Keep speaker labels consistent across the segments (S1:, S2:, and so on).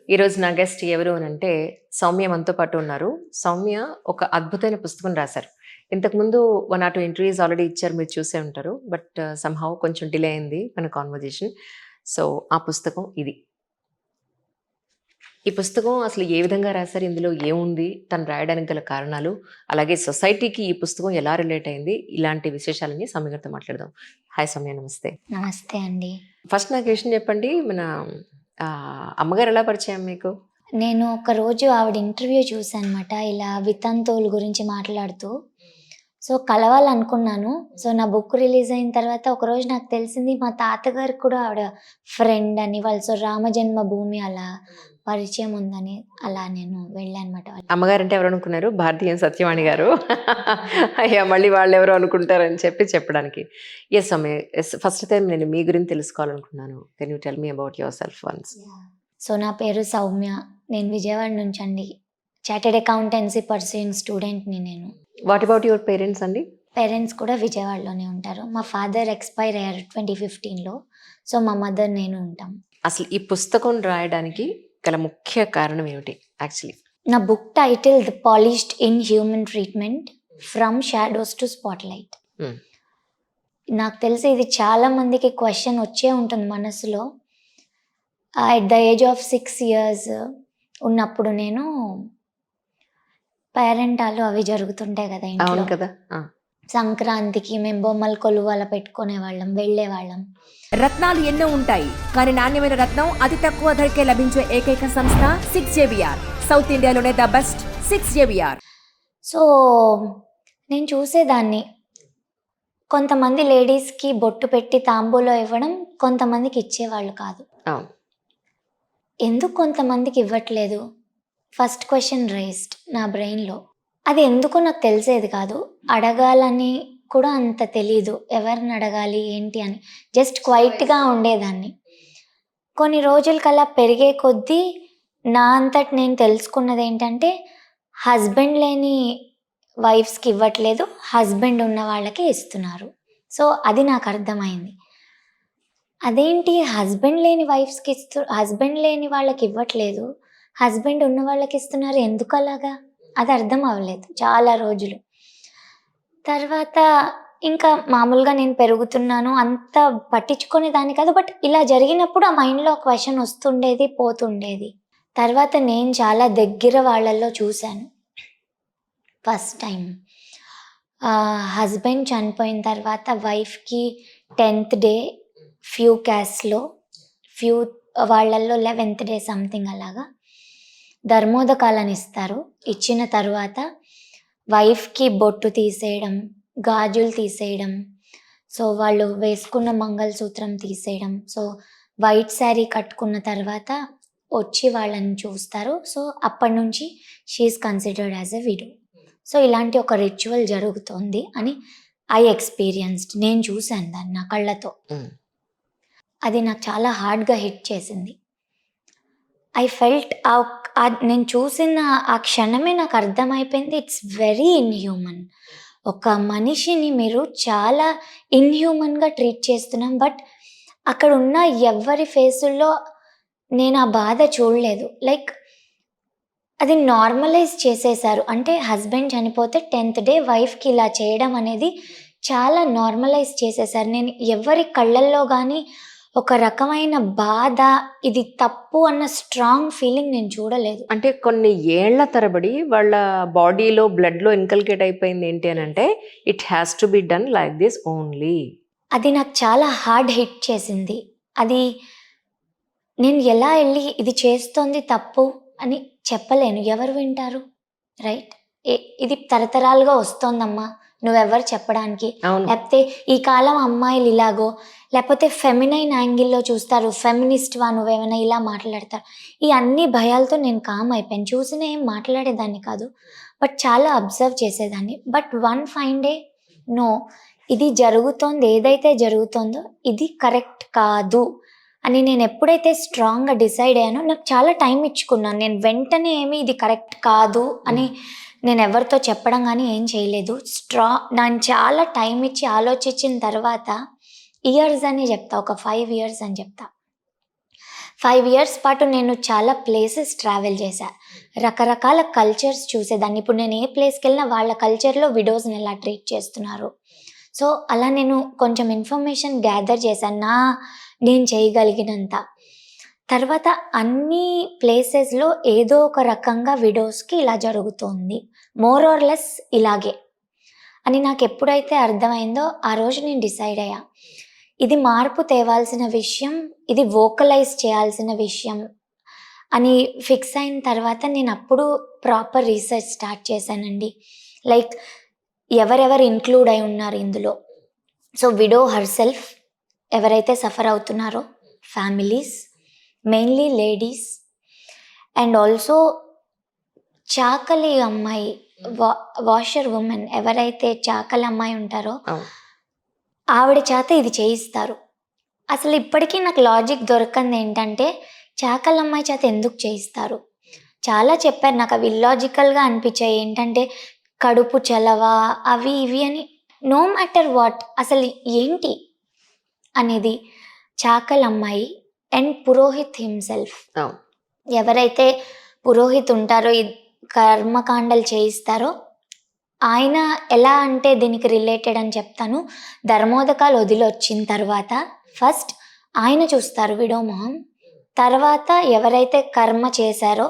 S1: ఈరోజు నా గెస్ట్ ఎవరు అనంటే సౌమ్య మనతో పాటు ఉన్నారు. సౌమ్య ఒక అద్భుతమైన పుస్తకం రాశారు. ఇంతకుముందు 1 ఆర్ 2 ఇంటర్వ్యూస్ ఆల్రెడీ ఇచ్చారు. మీరు చూసే ఉంటారు. బట్ సమ్‌హౌ కొంచెం డిలే అయింది మన కన్వర్జేషన్. సో, ఆ పుస్తకం ఇది. ఈ పుస్తకం అసలు ఏ విధంగా రాశారు? ఇందులో ఏముంది? తను రాయడానికి గల కారణాలు, అలాగే సొసైటీకి ఈ పుస్తకం ఎలా రిలేట్ అయింది? ఇలాంటి విశేషాలన్నీ సౌమ్య గారితో మాట్లాడదాం. హాయ్ సౌమ్య, నమస్తే.
S2: నమస్తే అండి.
S1: ఫస్ట్ నాకు విషయం చెప్పండి. మన అమ్మగారు ఎలా పరిచయం మీకు?
S2: నేను ఒకరోజు ఆవిడ ఇంటర్వ్యూ చూసానమాట. ఇలా వితంతువుల గురించి మాట్లాడుతూ. సో, కలవాలనుకున్నాను. సో, నా బుక్ రిలీజ్ అయిన తర్వాత ఒకరోజు నాకు తెలిసింది మా తాతగారికి కూడా ఆవిడ ఫ్రెండ్ అని. సో, రామజన్మభూమి అలా పరిచయం ఉందని అలా నేను వెళ్ళానమాట.
S1: అమ్మగారంటే ఎవరు అనుకున్నారు? భారతీయ సత్యవాణి గారు. అయ్యా! మళ్ళీ వాళ్ళెవరో అనుకుంటారని చెప్పడానికి. Yes Soumya. Yes. First time నేను మీ గురించి తెలుసుకోవాలనుకున్నాను. Can you tell me about yourself once?
S2: So, నా పేరు సౌమ్య. నేను విజయవాడ నుంచండి. చార్టర్డ్ అకౌంటెన్సీ పర్సూయింగ్ స్టూడెంట్‌ని నేను.
S1: వాట్ అబౌట్ యువర్ పేరెంట్స్ అండి?
S2: పేరెంట్స్ కూడా విజయవాడలోనే ఉంటారు. మా ఫాదర్ ఎక్స్‌పైర్ అయ్యారు 2015లో. సో, మా మదర్, నేను ఉంటాం.
S1: అసలు ఈ పుస్తకం రాయడానికి గల ముఖ్య కారణం ఏమిటి యాక్చువల్లీ?
S2: నా book title 'the polished in human treatment from shadows to spotlight'.
S1: హ్మ్.
S2: నాకు తెలిసి ఇది చాలా మందికి క్వెషన్ వచ్చే ఉంటుంది మనసులో. At the age of 6 years ఉన్నప్పుడు నేను పేరెంటాలు అవి జరుగుతుంటాయి కదా ఇంట్లో.
S1: అవును కదా! ఆ!
S2: సంక్రాంతికి మేము బొమ్మల కొలువు అలా పెట్టుకునేవాళ్ళం, వెళ్ళేవాళ్ళం.
S3: రత్నాలు ఎన్నో ఉంటాయి, కానీ నాణ్యమైన రత్నం అతి తక్కువ ధరకే లభించే ఏకైక సంస్థ 6JVR. సౌత్ ఇండియాలోనే ద బెస్ట్ 6JVR.
S2: సో, నేను చూసేదాన్ని. కొంతమంది లేడీస్‌కి బొట్టు పెట్టి తాంబూలం ఇవ్వడం, కొంతమందికి ఇచ్చేవాళ్ళు కాదు.
S1: అవును.
S2: ఎందుకు కొంతమందికి ఇవ్వట్లేదు? ఫస్ట్ క్వెషన్ రైజ్డ్ నా బ్రెయిన్‌లో. అది ఎందుకో నాకు తెలిసేది కాదు. అడగాలని కూడా అంత తెలీదు. ఎవరిని అడగాలి ఏంటి అని. జస్ట్ క్వైట్‌గా ఉండేదాన్ని. కొన్ని రోజులకలా పెరిగే కొద్దీ నా అంతట నేను తెలుసుకున్నదేంటంటే, హస్బెండ్ లేని వైఫ్స్‌కి ఇవ్వట్లేదు. హస్బెండ్ ఉన్న వాళ్ళకే ఇస్తున్నారు. సో, అది నాకు అర్థమైంది. అదేంటి హస్బెండ్ లేని వైఫ్స్‌కి హస్బెండ్ లేని వాళ్ళకి ఇవ్వట్లేదు. హస్బెండ్ ఉన్న వాళ్ళకి ఇస్తున్నారు. ఎందుకలాగా? అది అర్థం అవ్వలేదు చాలా రోజులు. తర్వాత ఇంకా మామూలుగా నేను పెరుగుతున్నాను. అంత పట్టించుకునేదాన్ని కాదు. బట్ ఇలా జరిగినప్పుడు ఆ మైండ్‌లో క్వెషన్ వస్తుండేది, పోతుండేది. తర్వాత నేను చాలా దగ్గర వాళ్ళల్లో చూశాను. ఫస్ట్ టైం హస్బెండ్ చనిపోయిన తర్వాత వైఫ్‌కి 10th డే ఫ్యూ క్యాస్ట్‌లో వాళ్ళల్లో 11th డే సంథింగ్ అలాగా ధర్మోదకాలని ఇస్తారు. ఇచ్చిన తర్వాత వైఫ్‌కి బొట్టు తీసేయడం, గాజులు తీసేయడం, సో వాళ్ళు వేసుకున్న మంగళసూత్రం తీసేయడం. సో వైట్ శారీ కట్టుకున్న తర్వాత వచ్చి వాళ్ళని చూస్తారు. సో అప్పటి నుంచి she is considered as a widow. So ఇలాంటి ఒక రిచువల్ జరుగుతోంది అని ఐ ఎక్స్‌పీరియన్స్డ్. నేను చూశాను దాన్ని నా కళ్ళతో. అది నాకు చాలా హార్డ్‌గా హిట్ చేసింది. ఐ ఫెల్ట్ నేను చూసిన ఆ క్షణమే నాకు అర్థమైపోయింది. It's very inhuman. ఒక మనిషిని మీరు చాలా ఇన్‌హ్యూమన్‌గా ట్రీట్ చేస్తున్నాం. బట్ అక్కడ ఉన్న ఎవ్వరి ఫేసుల్లో నేను ఆ బాధ చూడలేదు. లైక్ అది నార్మలైజ్ చేసేశారు. అంటే హస్బెండ్ చనిపోతే 10th డే వైఫ్‌కి ఇలా చేయడం అనేది చాలా నార్మలైజ్ చేసేశారు. నేను ఎవరి కళ్ళల్లో గానీ ఒక రకమైన బాధ, ఇది తప్పు అన్న స్ట్రాంగ్ ఫీలింగ్ నేను చూడలేదు.
S1: అంటే కొన్ని ఏళ్ల తరబడి వాళ్ళ బాడీలో, బ్లడ్‌లో ఇన్కల్కేట్ అయిపోయింది ఏంటి అనంటే, it has to be done like this only.
S2: అది నాకు చాలా హార్డ్ హిట్ చేసింది. అది నేను ఎలా ఎళ్లి ఇది చేస్తోంది తప్పు అని చెప్పలేను. ఎవరు వింటారు? రైట్? ఇది తరతరాలుగా వస్తోందమ్మా. నువ్వెవరు చెప్పడానికి?
S1: అవును.
S2: లేకపోతే ఈ కాలం అమ్మాయిలు ఇలాగో, లేకపోతే ఫెమినైన్ యాంగిల్‌లో చూస్తారు. ఫెమినిస్ట్‌వా నువ్వేమైనా ఇలా మాట్లాడతారు. ఈ అన్ని భయాలతో నేను కామ్ అయిపోయాను. చూసినా ఏం మాట్లాడేదాన్ని కాదు. బట్ చాలా అబ్జర్వ్ చేసేదాన్ని. But one fine day no, ఇది జరుగుతోంది, ఏదైతే జరుగుతోందో ఇది కరెక్ట్ కాదు అని నేను ఎప్పుడైతే స్ట్రాంగ్‌గా డిసైడ్ అయ్యానో, నాకు చాలా టైం ఇచ్చుకున్నాను. నేను వెంటనే ఏమి ఇది కరెక్ట్ కాదు అని నేను ఎవరితో చెప్పడం కానీ ఏం చేయలేదు. నేను చాలా టైం ఇచ్చి ఆలోచించిన తర్వాత ఇయర్స్ అని చెప్తా. ఒక 5 ఇయర్స్ అని చెప్తా. 5 ఇయర్స్ పాటు నేను చాలా ప్లేసెస్ ట్రావెల్ చేశా, రకరకాల కల్చర్స్ చూసేదాన్ని. ఇప్పుడు నేను ఏ ప్లేస్కి వెళ్ళినా వాళ్ళ కల్చర్లో విడోస్ని ఎలా ట్రీట్ చేస్తున్నారు, సో అలా నేను కొంచెం ఇన్ఫర్మేషన్ గ్యాదర్ చేశాను నేను చేయగలిగినంత. తర్వాత అన్ని ప్లేసెస్లో ఏదో ఒక రకంగా విడోస్కి ఇలా జరుగుతోంది, మోర్ ఆర్ లెస్ ఇలాగే అని నాకు ఎప్పుడైతే అర్థమైందో ఆ రోజు నేను డిసైడ్ అయ్యా, ఇది మార్పు తేవాల్సిన విషయం, ఇది వోకలైజ్ చేయాల్సిన విషయం అని ఫిక్స్ అయిన తర్వాత నేను అప్పుడు ప్రాపర్ రీసెర్చ్ స్టార్ట్ చేశానండి. లైక్ ఎవరెవరు ఇంక్లూడ్ అయి ఉన్నారు ఇందులో. సో విడో హర్సెల్ఫ్, ఎవరైతే సఫర్ అవుతున్నారో families, mainly ladies, and also చాకలి అమ్మాయి, వాషర్ ఉమెన్, ఎవరైతే చాకలి అమ్మాయి ఉంటారో ఆవిడ చేత ఇది చేయిస్తారు. అసలు ఇప్పటికీ నాకు లాజిక్ దొరకంది ఏంటంటే చాకలి అమ్మాయి చేత ఎందుకు చేయిస్తారు. చాలా చెప్పారు, నాకు అవి ఇల్లాజికల్గా అనిపించాయి. ఏంటంటే కడుపు చలవ అవి ఇవి అని, నో మ్యాటర్ వాట్, అసలు ఏంటి అనేది. చాకలి అమ్మాయి అండ్ పురోహిత్ హిమ్సెల్ఫ్, ఎవరైతే పురోహిత్ ఉంటారో ఈ కర్మకాండలు చేయిస్తారో ఆయన ఎలా అంటే దీనికి రిలేటెడ్ అని చెప్తాను. ధర్మోదకాలు వదిలొచ్చిన తర్వాత ఫస్ట్ ఆయన చూస్తారు విడో మొహం, తర్వాత ఎవరైతే కర్మ చేశారో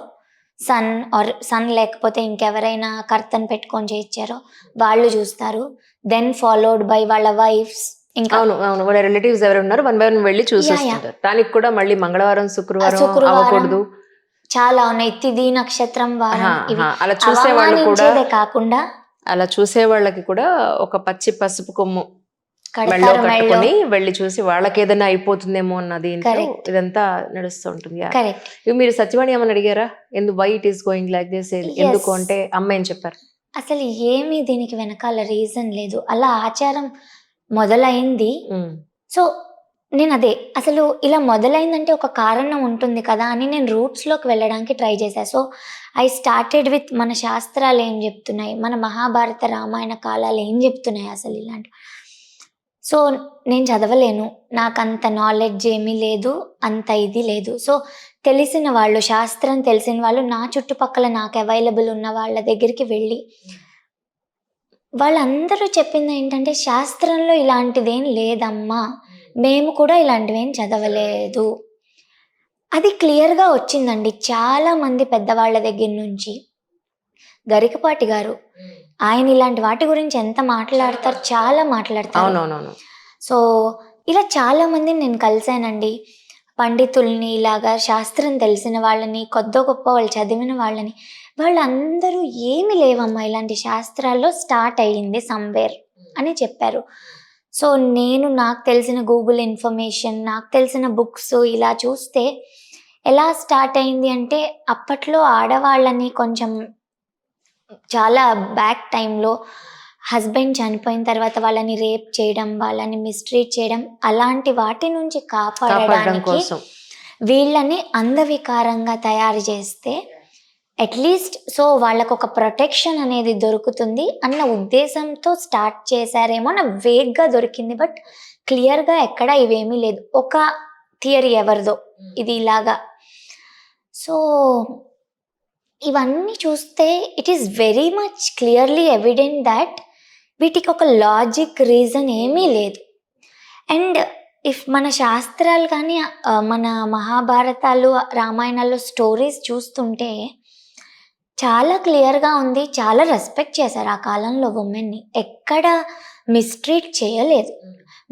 S2: సన్ లేకపోతే ఇంకెవరైనా కర్తను పెట్టుకొని చేయించారో వాళ్ళు చూస్తారు. దెన్ ఫాలోడ్ బై వాళ్ళ వైఫ్స్, ఇంకా
S1: వాళ్ళ రిలేటివ్స్ ఎవరు ఉన్నారు వన్ బై వన్ వెళ్ళి చూసేస్తారు. దానికి కూడా మళ్ళీ మంగళవారం శుక్రవారం అవ్వకూడదు,
S2: చాలా ఉన్నాయి, తిథి నక్షత్రం వారం,
S1: అలా చూసే వాళ్ళు కూడా
S2: కాకుండా
S1: అలా చూసే వాళ్ళకి కూడా ఒక పచ్చి పసుపు కొమ్ము మెళ్ళో కట్టుకొని వెళ్ళి చూసి వాళ్ళకి ఏదైనా అయిపోతుందేమో అన్నది ఇదంతా నడుస్తూ ఉంటుంది. మీరు సత్యవాణి ఏమని అడిగారా, why it is going like this, ఎందుకు అంటే అమ్మ ఏం చెప్పారు?
S2: అసలు ఏమీ దీనికి వెనకాల రీజన్ లేదు, అలా ఆచారం మొదలైంది. సో నేను అదే అసలు ఇలా మొదలైందంటే ఒక కారణం ఉంటుంది కదా అని నేను రూట్స్లోకి వెళ్ళడానికి ట్రై చేశాను. సో ఐ స్టార్టెడ్ విత్ మన శాస్త్రాలు ఏం చెప్తున్నాయి, మన మహాభారత రామాయణ కాలాలు ఏం చెప్తున్నాయి అసలు ఇలాంటి. సో నేను చదవలేను, నాకు అంత నాలెడ్జ్ ఏమీ లేదు, అంత ఇది లేదు. సో తెలిసిన వాళ్ళు, శాస్త్రం తెలిసిన వాళ్ళు నా చుట్టుపక్కల నాకు అవైలబుల్ ఉన్న వాళ్ళ దగ్గరికి వెళ్ళి వాళ్ళందరూ చెప్పింది ఏంటంటే శాస్త్రంలో ఇలాంటిదేం లేదమ్మా, మేము కూడా ఇలాంటివేం చదవలేదు, అది క్లియర్గా వచ్చిందండి చాలామంది పెద్దవాళ్ళ దగ్గర నుంచి. గరికపాటి గారు, ఆయన ఇలాంటి వాటి గురించి ఎంత మాట్లాడతారు, చాలా మాట్లాడతారు. సో ఇలా చాలామందిని నేను కలిశానండి, పండితుల్ని, ఇలాగా శాస్త్రం తెలిసిన వాళ్ళని, కొద్ది గొప్ప వాళ్ళు చదివిన వాళ్ళని. వాళ్ళందరూ ఏమి లేవమ్మా ఇలాంటి శాస్త్రాల్లో, స్టార్ట్ అయ్యింది సమ్వేర్ అని చెప్పారు. సో నేను నాకు తెలిసిన గూగుల్ ఇన్ఫర్మేషన్, నాకు తెలిసిన బుక్స్ ఇలా చూస్తే ఎలా స్టార్ట్ అయింది అంటే అప్పట్లో ఆడవాళ్ళని కొంచెం చాలా బ్యాక్ టైంలో హస్బెండ్ చనిపోయిన తర్వాత వాళ్ళని రేప్ చేయడం, వాళ్ళని మిస్ట్రీట్ చేయడం, అలాంటి వాటి నుంచి కాపాడడానికి వీళ్ళని అందవికారంగా తయారు చేస్తే అట్లీస్ట్ సో వాళ్ళకు ఒక ప్రొటెక్షన్ అనేది దొరుకుతుంది అన్న ఉద్దేశంతో స్టార్ట్ చేశారేమో, నాకు వేగ్గా దొరికింది. బట్ క్లియర్గా ఎక్కడ ఇవేమీ లేదు, ఒక థియరీ ఎవరిదో ఇది ఇలాగా. సో ఇవన్నీ చూస్తే it is very much clearly evident that వీటికి ఒక లాజిక్ రీజన్ ఏమీ లేదు. అండ్ ఇఫ్ మన శాస్త్రాలు కానీ మన మహాభారతాలు రామాయణాల్లో స్టోరీస్ చూస్తుంటే చాలా క్లియర్గా ఉంది, చాలా రెస్పెక్ట్ చేశారు ఆ కాలంలో ఉమెన్ని, ఎక్కడ మిస్ట్రీట్ చేయలేదు.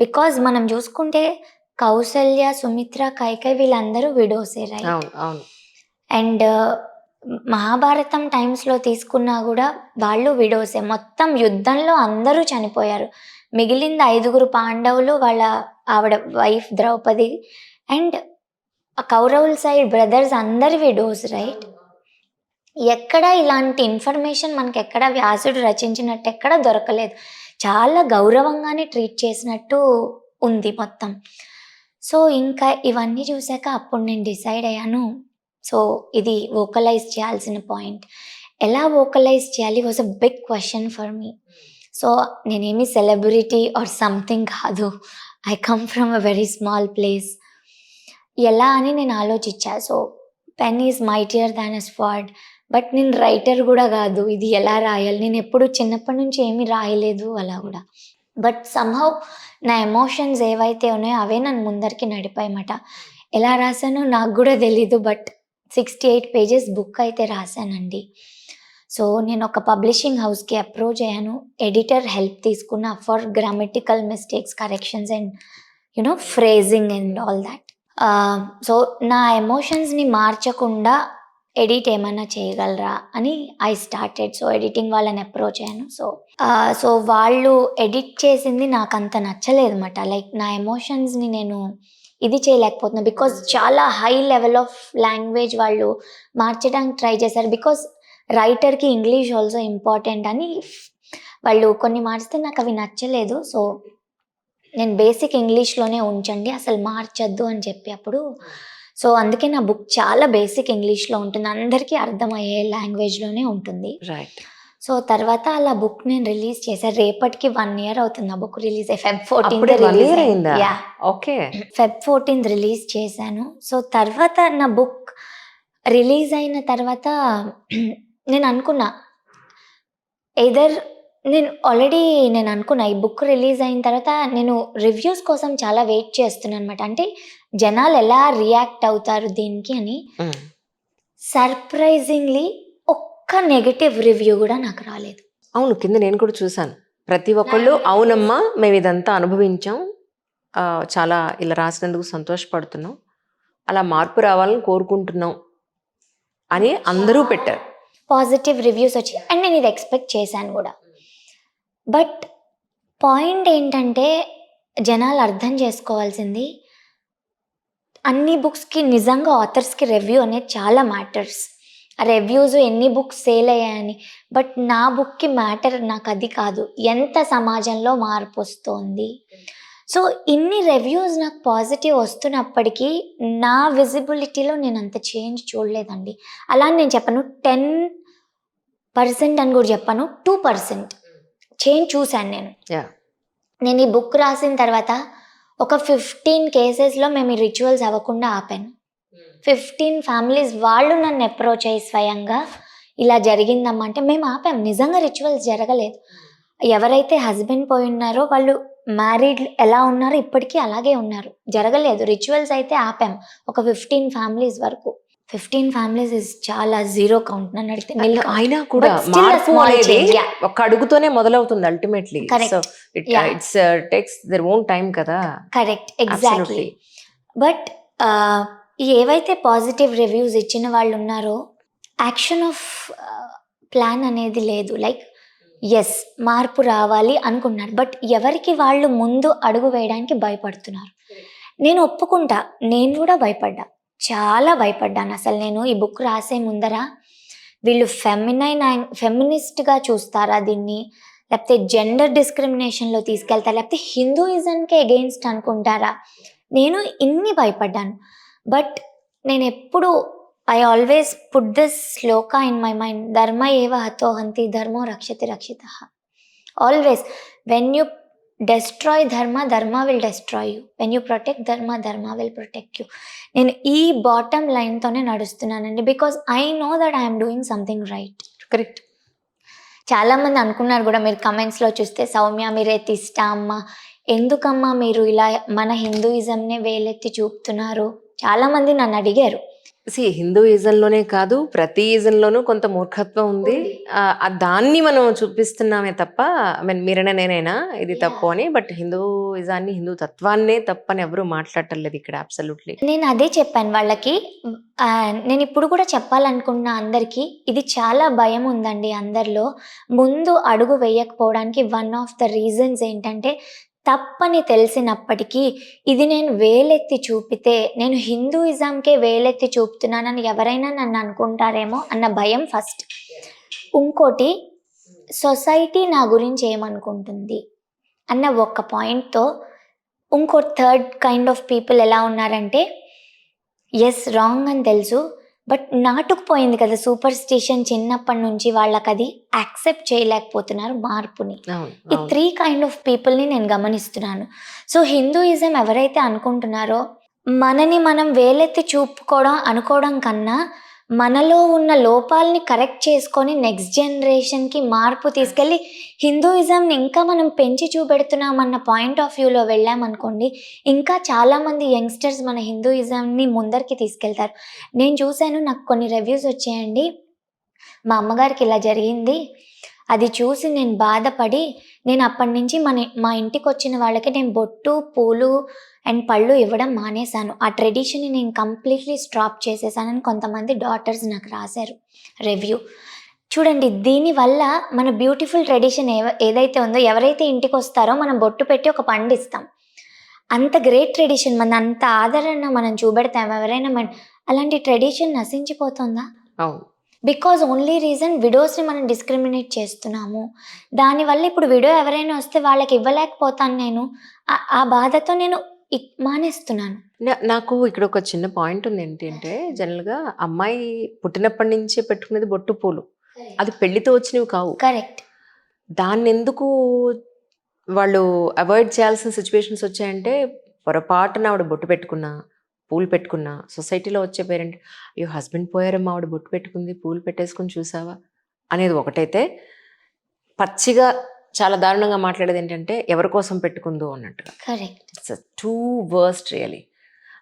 S2: బికాజ్ మనం చూసుకుంటే కౌసల్య, సుమిత్ర, కైకేయి వీళ్ళందరూ విడోసే, రైట్? అండ్ మహాభారతం టైమ్స్లో తీసుకున్నా కూడా వాళ్ళు విడోసే. మొత్తం యుద్ధంలో అందరూ చనిపోయారు, మిగిలింది 5 పాండవులు, వాళ్ళ ఆవిడ వైఫ్ ద్రౌపది, అండ్ కౌరవుల సైడ్ బ్రదర్స్ అందరి విడోస్, రైట్? ఎక్కడ ఇలాంటి ఇన్ఫర్మేషన్ మనకి ఎక్కడ వ్యాసుడు రచించినట్టు ఎక్కడ దొరకలేదు, చాలా గౌరవంగానే ట్రీట్ చేసినట్టు ఉంది మొత్తం. సో ఇంకా ఇవన్నీ చూసాక అప్పుడు నేను డిసైడ్ అయ్యాను, సో ఇది వోకలైజ్ చేయాల్సిన పాయింట్. ఎలా వోకలైజ్ చేయాలి was a big question for me. So నేనేమి సెలబ్రిటీ ఆర్ సంథింగ్ కాదు, I come from a very small place. ఎలా అని నేను ఆలోచించా. So pen is mightier than a sword. But నేను రైటర్ కూడా కాదు, ఇది ఎలా రాయాలి, నేను ఎప్పుడు చిన్నప్పటి నుంచి ఏమీ రాయలేదు అలా కూడా. బట్ సమ్హౌ నా ఎమోషన్స్ ఏవైతే ఉన్నాయో అవే నన్ను ముందరికి నడిపాయన్నమాట. ఎలా రాశానో నాకు కూడా తెలీదు, బట్ 68 పేజెస్ బుక్ అయితే రాశానండి. సో నేను ఒక పబ్లిషింగ్ హౌస్కి అప్రోచ్ అయ్యాను, ఎడిటర్ హెల్ప్ తీసుకున్నా for grammatical mistakes, corrections and phrasing and all that. So నా ఎమోషన్స్ని మార్చకుండా ఎడిట్ ఏమైనా చేయగలరా అని ఐ స్టార్టెడ్. సో ఎడిటింగ్ వాళ్ళని అప్రోచ్ అయ్యాను. సో వాళ్ళు ఎడిట్ చేసింది నాకు అంత నచ్చలేదు అన్నమాట. లైక్ నా ఎమోషన్స్ని నేను ఇది చేయలేకపోతున్నా, బికాజ్ చాలా హై లెవెల్ ఆఫ్ లాంగ్వేజ్ వాళ్ళు మార్చడానికి ట్రై చేశారు. బికాజ్ రైటర్కి ఇంగ్లీష్ ఆల్సో ఇంపార్టెంట్ అని వాళ్ళు కొన్ని మార్చితే నాకు అవి నచ్చలేదు. సో నేను బేసిక్ ఇంగ్లీష్లోనే ఉంచండి, అసలు మార్చొద్దు అని చెప్పి అప్పుడు. సో అందుకే నా బుక్ చాలా బేసిక్ ఇంగ్లీష్లో ఉంటుంది, అందరికీ అర్థమయ్యే లాంగ్వేజ్లోనే ఉంటుంది.
S1: రైట్.
S2: సో తర్వాత అలా బుక్ నేను రిలీజ్ చేశాను. రేపటికి 1 year అవుతుంది ఆ బుక్ రిలీజ్ అయ్యి. Feb 14
S1: అప్పుడే 1
S2: రిలీజ్
S1: year అయిందా?
S2: Yeah,
S1: okay.
S2: Feb 14 రిలీజ్ చేశాను. సో తర్వాత నా బుక్ రిలీజ్ అయిన తర్వాత నేను అనుకున్నా, నేను అనుకున్నా ఈ బుక్ రిలీజ్ అయిన తర్వాత నేను రివ్యూస్ కోసం చాలా వెయిట్ చేస్తున్నాను అనమాట. అంటే జనాలు ఎలా రియాక్ట్ అవుతారు దీనికి అని. సర్ప్రైజింగ్లీ ఒక్క నెగటివ్ రివ్యూ కూడా నాకు రాలేదు.
S1: అవును, కింద నేను కూడా చూసాను. ప్రతి ఒక్కళ్ళు అవునమ్మా మేము ఇదంతా అనుభవించాం, చాలా ఇలా రాసినందుకు సంతోషపడుతున్నాం, అలా మార్పు రావాలని కోరుకుంటున్నాం అని అందరూ పెట్టారు.
S2: పాజిటివ్ రివ్యూస్ వచ్చి, అండ్ నేను ఇది ఎక్స్పెక్ట్ చేశాను కూడా. బట్ పాయింట్ ఏంటంటే జనాలు అర్థం చేసుకోవాల్సింది, అన్ని బుక్స్కి నిజంగా ఆథర్స్కి రివ్యూ అనేది చాలా మ్యాటర్స్. ఆ రివ్యూస్ ఎన్ని బుక్స్ సేల్ అయ్యాయని, బట్ నా బుక్కి మ్యాటర్ నాకు అది కాదు, ఎంత సమాజంలో మార్పు వస్తుంది. సో ఇన్ని రివ్యూస్ నాకు పాజిటివ్ వస్తున్నప్పటికీ నా విజిబిలిటీలో నేను అంత చేంజ్ చూడలేదండి. అలా అని నేను చెప్పను 10% అని కూడా చెప్పను, 2% చేంజ్ చూశాను నేను. నేను ఈ బుక్ రాసిన తర్వాత ఒక 15 కేసెస్లో మేము ఈ రిచువల్స్ అవ్వకుండా ఆపాను. 15 ఫ్యామిలీస్ వాళ్ళు నన్ను అప్రోచ్ అయ్యి స్వయంగా ఇలా జరిగిందమ్మా అంటే మేము ఆపాం. నిజంగా రిచువల్స్ జరగలేదు. ఎవరైతే హస్బెండ్ పోయి ఉన్నారో వాళ్ళు మ్యారీడ్ ఎలా ఉన్నారో ఇప్పటికీ అలాగే ఉన్నారు, జరగలేదు. రిచువల్స్ అయితే ఆపాం ఒక 15 ఫ్యామిలీస్ వరకు. 15 ఫ్యామిలీస్ ఇస్ చాలా జీరో కౌంట్ నన్ను అడిగితే.
S1: అయినా కూడా మార్పు అనేది ఒక అడుగుతోనే మొదలవుతుంది ultimately.
S2: Correct.
S1: So it's takes their own time కదా.
S2: Correct, exactly. బట్ ఏవైతే పాజిటివ్ రివ్యూస్ ఇచ్చిన వాళ్ళు ఉన్నారో యాక్షన్ ఆఫ్ ప్లాన్ అనేది లేదు. లైక్ ఎస్ మార్పు రావాలి అనుకున్నారు, బట్ ఎవరికి వాళ్ళు ముందు అడుగు వేయడానికి భయపడుతున్నారు. నేను ఒప్పుకుంటా, నేను కూడా భయపడ్డా, చాలా భయపడ్డాను. అసలు నేను ఈ బుక్ రాసే ముందర వీళ్ళు ఫెమినిస్ట్గా చూస్తారా దీన్ని, లేకపోతే జెండర్ డిస్క్రిమినేషన్లో తీసుకెళ్తారా, లేకపోతే హిందూయిజంకే అగెయిన్స్ట్ అనుకుంటారా, నేను ఇన్ని భయపడ్డాను. బట్ నేను ఎప్పుడు I always put this shloka in my mind, ధర్మ ఏవ హతో హంతి ధర్మో రక్షతి రక్షితః. Always when you destroy dharma, dharma will destroy you. When you protect dharma, dharma will protect you. నేను ఈ బాటమ్ లైన్తోనే నడుస్తున్నానండి, because I know that I'm doing something right.
S1: Correct.
S2: చాలామంది అనుకున్నారు కూడా, మీరు కమెంట్స్లో చూస్తే, సౌమ్య మీరే తీస్తా అమ్మా, ఎందుకమ్మా మీరు ఇలా మన హిందూయిజంనే వేలెత్తి చూపుతున్నారు, చాలామంది నన్ను అడిగారు.
S1: హిందూయిజంలోనే కాదు ప్రతి ఇజంలోనూ కొంత మూర్ఖత్వం ఉంది. దాన్ని మనం చూపిస్తున్నామే తప్ప మీరైనా నేనైనా ఇది తప్పు అని, బట్ హిందూయిజాన్ని హిందూ తత్వాన్నే తప్పని ఎవరు మాట్లాడటం లేదు ఇక్కడ. అబ్సల్యూట్లీ
S2: నేను అదే చెప్పాను వాళ్ళకి. నేను ఇప్పుడు కూడా చెప్పాలనుకున్న అందరికీ, ఇది చాలా భయం ఉందండి అందరిలో. ముందు అడుగు వేయకపోవడానికి వన్ ఆఫ్ ద రీజన్స్ ఏంటంటే, తప్పని తెలిసినప్పటికీ ఇది నేను వేలెత్తి చూపితే నేను హిందూయిజంకే వేలెత్తి చూపుతున్నానని ఎవరైనా నన్ను అనుకుంటారేమో అన్న భయం ఫస్ట్. ఇంకోటి, సొసైటీ నా గురించి ఏమనుకుంటుంది అన్న ఒక్క పాయింట్తో ఇంకో థర్డ్ కైండ్ ఆఫ్ పీపుల్ ఎలా ఉన్నారంటే, ఎస్ రాంగ్ అని తెలుసు, బట్ నాటుకుపోయింది కదా సూపర్ స్టిషన్ చిన్నప్పటి నుంచి, వాళ్ళకి అది యాక్సెప్ట్ చేయలేకపోతున్నారు మార్పుని. ఈ 3 కైండ్ ఆఫ్ పీపుల్ని నేను గమనిస్తున్నాను. సో హిందూయిజం ఎవరైతే అనుకుంటున్నారో మనని మనం వేలెత్తి చూపుకోవడం అనుకోవడం కన్నా మనలో ఉన్న లోపాలని కరెక్ట్ చేసుకొని నెక్స్ట్ జనరేషన్కి మార్పు తీసుకెళ్ళి హిందూయిజంని ఇంకా మనం పెంచి చూపెడుతున్నామన్న పాయింట్ ఆఫ్ వ్యూలో వెళ్ళామనుకోండి, ఇంకా చాలామంది యంగ్స్టర్స్ మన హిందూయిజంని ముందరికి తీసుకెళ్తారు. నేను చూశాను, నాకు కొన్ని రివ్యూస్ వచ్చాయండి. మా అమ్మగారికి ఇలా జరిగింది, అది చూసి నేను బాధపడి నేను అప్పటి నుంచి మా ఇంటికి వచ్చిన వాళ్ళకి నేను బొట్టు పూలు అండ్ పళ్ళు ఇవ్వడం మానేశాను. ఆ ట్రెడిషన్ని నేను కంప్లీట్లీ స్టాప్ చేసేసానని కొంతమంది డాటర్స్ నాకు రాశారు రివ్యూ. చూడండి, దీనివల్ల మన బ్యూటిఫుల్ ట్రెడిషన్ ఏదైతే ఉందో, ఎవరైతే ఇంటికి వస్తారో మనం బొట్టు పెట్టి ఒక పండు ఇస్తాం. అంత గ్రేట్ ట్రెడిషన్ మన, అంత ఆదరణ మనం చూపెడతాం ఎవరైనా అలాంటి ట్రెడిషన్ నశించిపోతుందా?
S1: అవును.
S2: బికాజ్ ఓన్లీ రీజన్ విడోస్ని మనం డిస్క్రిమినేట్ చేస్తున్నాము. దానివల్ల ఇప్పుడు విడో ఎవరైనా వస్తే వాళ్ళకి ఇవ్వలేకపోతాను నేను, ఆ బాధతో నేను మానేస్తున్నాను.
S1: నాకు ఇక్కడ ఒక చిన్న పాయింట్ ఉంది. ఏంటి అంటే, జనరల్గా అమ్మాయి పుట్టినప్పటి నుంచే పెట్టుకునేది బొట్టు పూలు, అది పెళ్లితో వచ్చినవి కావు.
S2: కరెక్ట్.
S1: దాన్ని ఎందుకు వాళ్ళు అవాయిడ్ చేయాల్సిన సిచ్యువేషన్స్ వచ్చాయంటే, పొరపాటున ఆవిడ బొట్టు పెట్టుకున్నా పూలు పెట్టుకున్నా సొసైటీలో వచ్చే పేరెంట్, అయ్యో హస్బెండ్ పోయారమ్మా, ఆవిడ బొట్టు పెట్టుకుంది పూలు పెట్టేసుకుని చూసావా అనేది ఒకటైతే, పచ్చిగా చాలా దారుణంగా మాట్లాడేది ఏంటంటే ఎవరి కోసం పెట్టుకుందో అన్నట్టుగా.
S2: Correct.
S1: It's two worst really.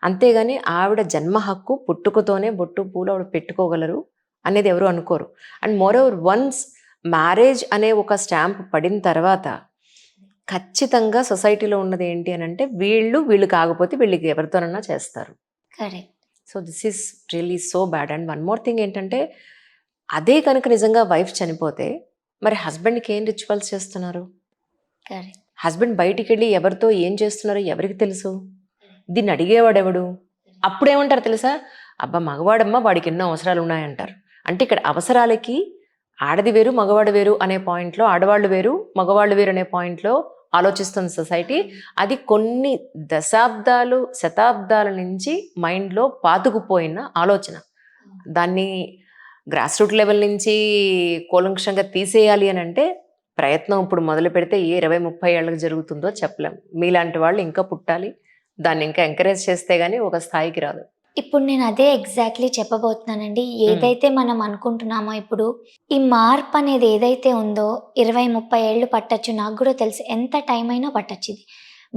S1: అంతేగాని ఆవిడ జన్మ హక్కు, పుట్టుకతోనే బొట్టు పూలు ఆవిడ పెట్టుకోగలరు అనేది ఎవరు అనుకోరు. And more over once marriage అనే ఒక స్టాంప్ పడిన తర్వాత ఖచ్చితంగా సొసైటీలో ఉన్నది ఏంటి అని అంటే, వీళ్ళు కాకపోతే వీళ్ళకి ఎవరితోనన్నా చేస్తారు.
S2: Correct.
S1: So this is really so bad. And one more thing ఏంటంటే, అదే కనుక నిజంగా వైఫ్ చనిపోతే మరి హస్బెండ్కి ఏం రిచువల్స్ చేస్తున్నారు?
S2: కరెక్ట్.
S1: హస్బెండ్ బయటికి వెళ్ళి ఎవరితో ఏం చేస్తున్నారో ఎవరికి తెలుసు? దీన్ని అడిగేవాడెవడు? అప్పుడేమంటారు తెలుసా, అబ్బా మగవాడమ్మా, వాడికి ఎన్నో అవసరాలు ఉన్నాయంటారు. అంటే ఇక్కడ అవసరాలకి ఆడది వేరు మగవాడు వేరు అనే పాయింట్లో, ఆడవాళ్ళు వేరు మగవాళ్ళు వేరు అనే పాయింట్లో ఆలోచిస్తుంది సొసైటీ. అది కొన్ని దశాబ్దాలు శతాబ్దాల నుంచి మైండ్లో పాతుకుపోయిన ఆలోచన. దాన్ని గ్రాస్ రూట్ లెవెల్ నుంచి కూలంకషంగా తీసేయాలి అని అంటే ప్రయత్నం ఇప్పుడు మొదలు పెడితే ఏ 20-30 ఏళ్ళకి జరుగుతుందో చెప్పలేం. మీలాంటి వాళ్ళు ఇంకా పుట్టాలి, దాన్ని ఇంకా ఎంకరేజ్ చేస్తే గానీ ఒక స్థాయికి రాదు.
S2: ఇప్పుడు నేను అదే ఎగ్జాక్ట్లీ చెప్పబోతున్నానండి. ఏదైతే మనం అనుకుంటున్నామో ఇప్పుడు ఈ మార్పు అనేది ఏదైతే ఉందో 20-30 ఏళ్ళు పట్టచ్చు, నాకు కూడా తెలుసు ఎంత టైం అయినా పట్టచ్చు ఇది.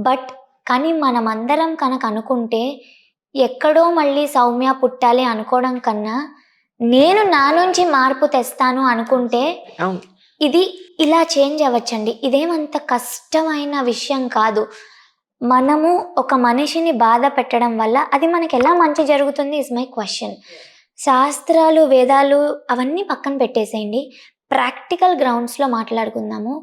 S2: బట్ కానీ మనం అందరం కనుక అనుకుంటే, ఎక్కడో మళ్ళీ సౌమ్య పుట్టాలి అనుకోవడం కన్నా నేను నా నుంచి మార్పు తెస్తాను అనుకుంటే ఇది ఇలా చేంజ్ అవ్వచ్చండి. ఇదేమంత కష్టమైన విషయం కాదు. మనము ఒక మనిషిని బాధ పెట్టడం వల్ల అది మనకి ఎలా మంచి జరుగుతుంది ఇస్ మై క్వశ్చన్. శాస్త్రాలు వేదాలు అవన్నీ పక్కన పెట్టేసేయండి, ప్రాక్టికల్ గ్రౌండ్స్లో మాట్లాడుకుందాము.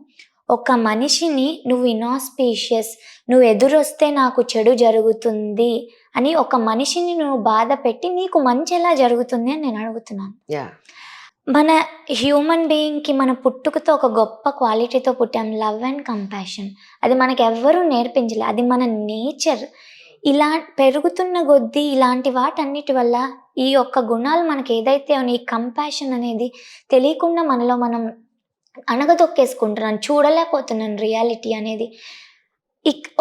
S2: ఒక మనిషిని నువ్వు ఇనాస్పీషియస్, నువ్వు ఎదురొస్తే నాకు చెడు జరుగుతుంది అని ఒక మనిషిని నువ్వు బాధ పెట్టి నీకు మంచి ఎలా జరుగుతుంది అని నేను అడుగుతున్నాను. మన హ్యూమన్ బీయింగ్కి మన పుట్టుకతో ఒక గొప్ప క్వాలిటీతో పుట్టాం, లవ్ అండ్ కంపాషన్. అది మనకు ఎవ్వరూ నేర్పించలే, అది మన నేచర్. ఇలా పెరుగుతున్న కొద్దీ ఇలాంటి వాటన్నిటి వల్ల ఈ యొక్క గుణాలు మనకి ఏదైతే ఈ కంపాషన్ అనేది తెలియకుండా మనలో మనం అణగదొక్కేసుకుంటున్నాను, చూడలేకపోతున్నాను రియాలిటీ అనేది.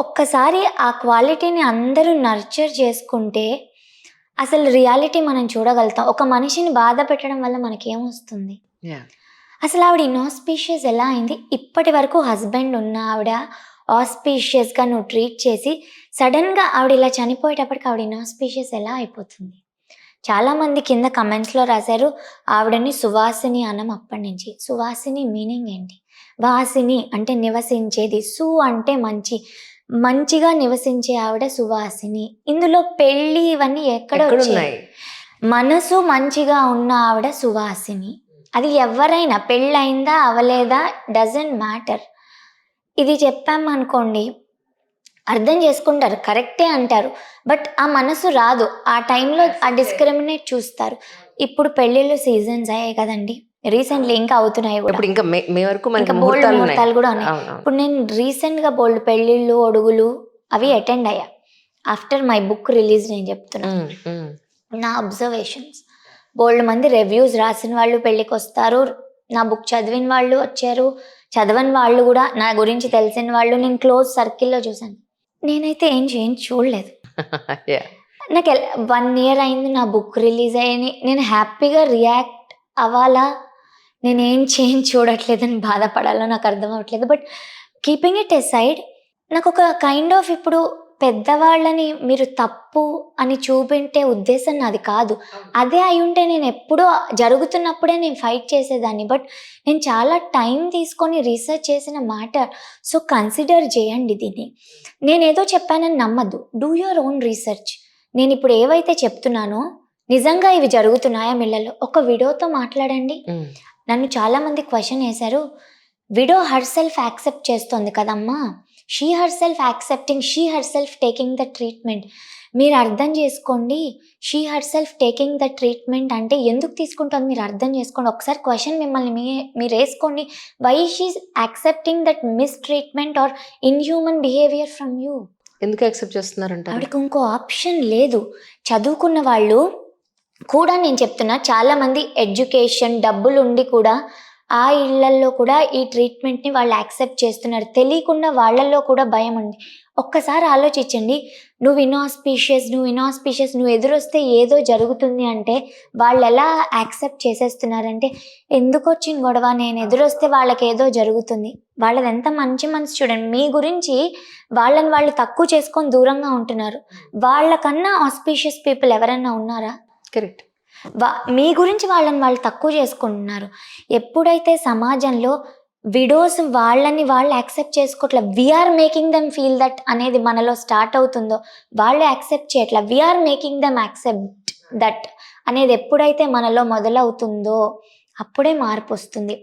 S2: ఒక్కసారి ఆ క్వాలిటీని అందరూ నర్చర్ చేసుకుంటే అసలు రియాలిటీ మనం చూడగలుగుతాం. ఒక మనిషిని బాధ పెట్టడం వల్ల మనకేమొస్తుంది? అసలు ఆవిడ ఇనాస్పీషియస్ ఎలా అయింది? ఇప్పటి వరకు హస్బెండ్ ఉన్న ఆవిడ ఆస్పీషియస్గా నువ్వు ట్రీట్ చేసి సడన్గా ఆవిడ ఇలా చనిపోయేటప్పటికి ఆవిడ ఇనాస్పీషియస్ ఎలా అయిపోతుంది? చాలామంది కింద కమెంట్స్లో రాశారు, ఆవిడని సువాసిని అనం అప్పటి నుంచి. సువాసిని మీనింగ్ ఏంటి? వాసిని అంటే నివసించేది, సు అంటే మంచిగా నివసించే ఆవిడ సువాసిని. ఇందులో పెళ్ళి ఇవన్నీ ఎక్కడ వచ్చాయి? మనసు మంచిగా ఉన్న ఆవిడ సువాసిని. అది ఎవరైనా పెళ్ళయిందా అవలేదా డజంట్ మ్యాటర్. ఇది చెప్పామనుకోండి అర్థం చేసుకుంటారు, కరెక్టే అంటారు, బట్ ఆ మనసు రాదు. ఆ టైంలో ఆ డిస్క్రిమినేట్ చూస్తారు. ఇప్పుడు పెళ్ళిళ్ళు సీజన్స్ అయ్యాయి కదండి, రీసెంట్లీ ఇంకా అవుతున్నాయి కూడా,
S1: ఇంకా మే వరకు
S2: ఇంకా బోల్డ్ ముహూర్తాలు కూడా ఉన్నాయి. ఇప్పుడు నేను రీసెంట్గా బోల్డ్ పెళ్ళిళ్ళు ఒడుగులు అవి అటెండ్ అయ్యా ఆఫ్టర్ మై బుక్ రిలీజ్. నేను చెప్తున్నాను నా అబ్జర్వేషన్స్. బోల్డ్ మంది రివ్యూస్ రాసిన వాళ్ళు పెళ్ళికి వస్తారు, నా బుక్ చదివిన వాళ్ళు వచ్చారు, చదవని వాళ్ళు కూడా, నా గురించి తెలిసిన వాళ్ళు నేను క్లోజ్ సర్కిల్లో చూశాను. నేనైతే ఏం చూడలేదు. నాకు 1 ఇయర్ అయింది నా బుక్ రిలీజ్ అయ్యి, నేను హ్యాపీగా రియాక్ట్ అవ్వాలా, నేనేం చేంజ్ చూడట్లేదని బాధపడాలో నాకు అర్థం అవ్వట్లేదు. బట్ కీపింగ్ ఇట్ ఎసైడ్, నాకు ఒక కైండ్ ఆఫ్ ఇప్పుడు పెద్దవాళ్ళని మీరు తప్పు అని చూపించే ఉద్దేశం నాది కాదు. అదే అయి ఉంటే నేను ఎప్పుడో జరుగుతున్నప్పుడే నేను ఫైట్ చేసేదాన్ని. బట్ నేను చాలా టైం తీసుకొని రీసెర్చ్ చేసిన మ్యాటర్. సో కన్సిడర్ చేయండి దీన్ని. నేనేదో చెప్పానని నమ్మద్దు. Do your own research. నేను ఇప్పుడు ఏవైతే చెప్తున్నానో నిజంగా ఇవి జరుగుతున్నాయా మిల్లల్లో, ఒక విడోతో మాట్లాడండి. నన్ను చాలామంది క్వశ్చన్ వేశారు, విడో హర్ సెల్ఫ్ యాక్సెప్ట్ చేస్తుంది కదమ్మా, she her self accepting, she her self taking the treatment. మీరు అర్థం చేసుకోండి, she her self taking the treatment అంటే ఎందుకు తీసుకుంటుంది మీరు అర్థం చేసుకోండి. ఒకసారి క్వశ్చన్ మిమ్మల్ని మీరు వేసుకోండి, why she accepting that mistreatment or inhuman behaviour from you.
S1: ఎందుకు యాక్సెప్ట్ చేస్తున్నారంట?
S2: ఆవిడకి ఇంకో ఆప్షన్ లేదు. చదువుకున్న వాళ్ళు కూడా నేను చెప్తున్నా, చాలామంది ఎడ్యుకేషన్ డబ్బులు ఉండి కూడా ఆ ఇళ్లల్లో కూడా ఈ ట్రీట్మెంట్ని వాళ్ళు యాక్సెప్ట్ చేస్తున్నారు. తెలియకుండా వాళ్ళల్లో కూడా భయం ఉంది. ఒక్కసారి ఆలోచించండి, నువ్వు ఇన్ఆస్పీషియస్, నువ్వు ఎదురొస్తే ఏదో జరుగుతుంది అంటే వాళ్ళు ఎలా యాక్సెప్ట్ చేసేస్తున్నారంటే, ఎందుకు వచ్చిన గొడవ, నేను ఎదురొస్తే వాళ్ళకి ఏదో జరుగుతుంది. వాళ్ళది ఎంత మంచి మనసు చూడండి. మీ గురించి వాళ్ళని వాళ్ళు తక్కువ చేసుకొని దూరంగా ఉంటున్నారు. వాళ్ళకన్నా ఆస్పీషియస్ పీపుల్ ఎవరైనా ఉన్నారా?
S1: కరెక్ట్.
S2: మీ గురించి వాళ్ళని వాళ్ళు తక్కువ చేసుకుంటున్నారు. ఎప్పుడైతే సమాజంలో విడోస్ వాళ్ళని వాళ్ళు యాక్సెప్ట్ చేసుకోవట్లే, we are making them feel that అనేది మనలో స్టార్ట్ అవుతుందో, వాళ్ళు యాక్సెప్ట్ చేయట్లా, we are making them accept that అనేది ఎప్పుడైతే మనలో మొదలవుతుందో అప్పుడే మార్పు వస్తుంది.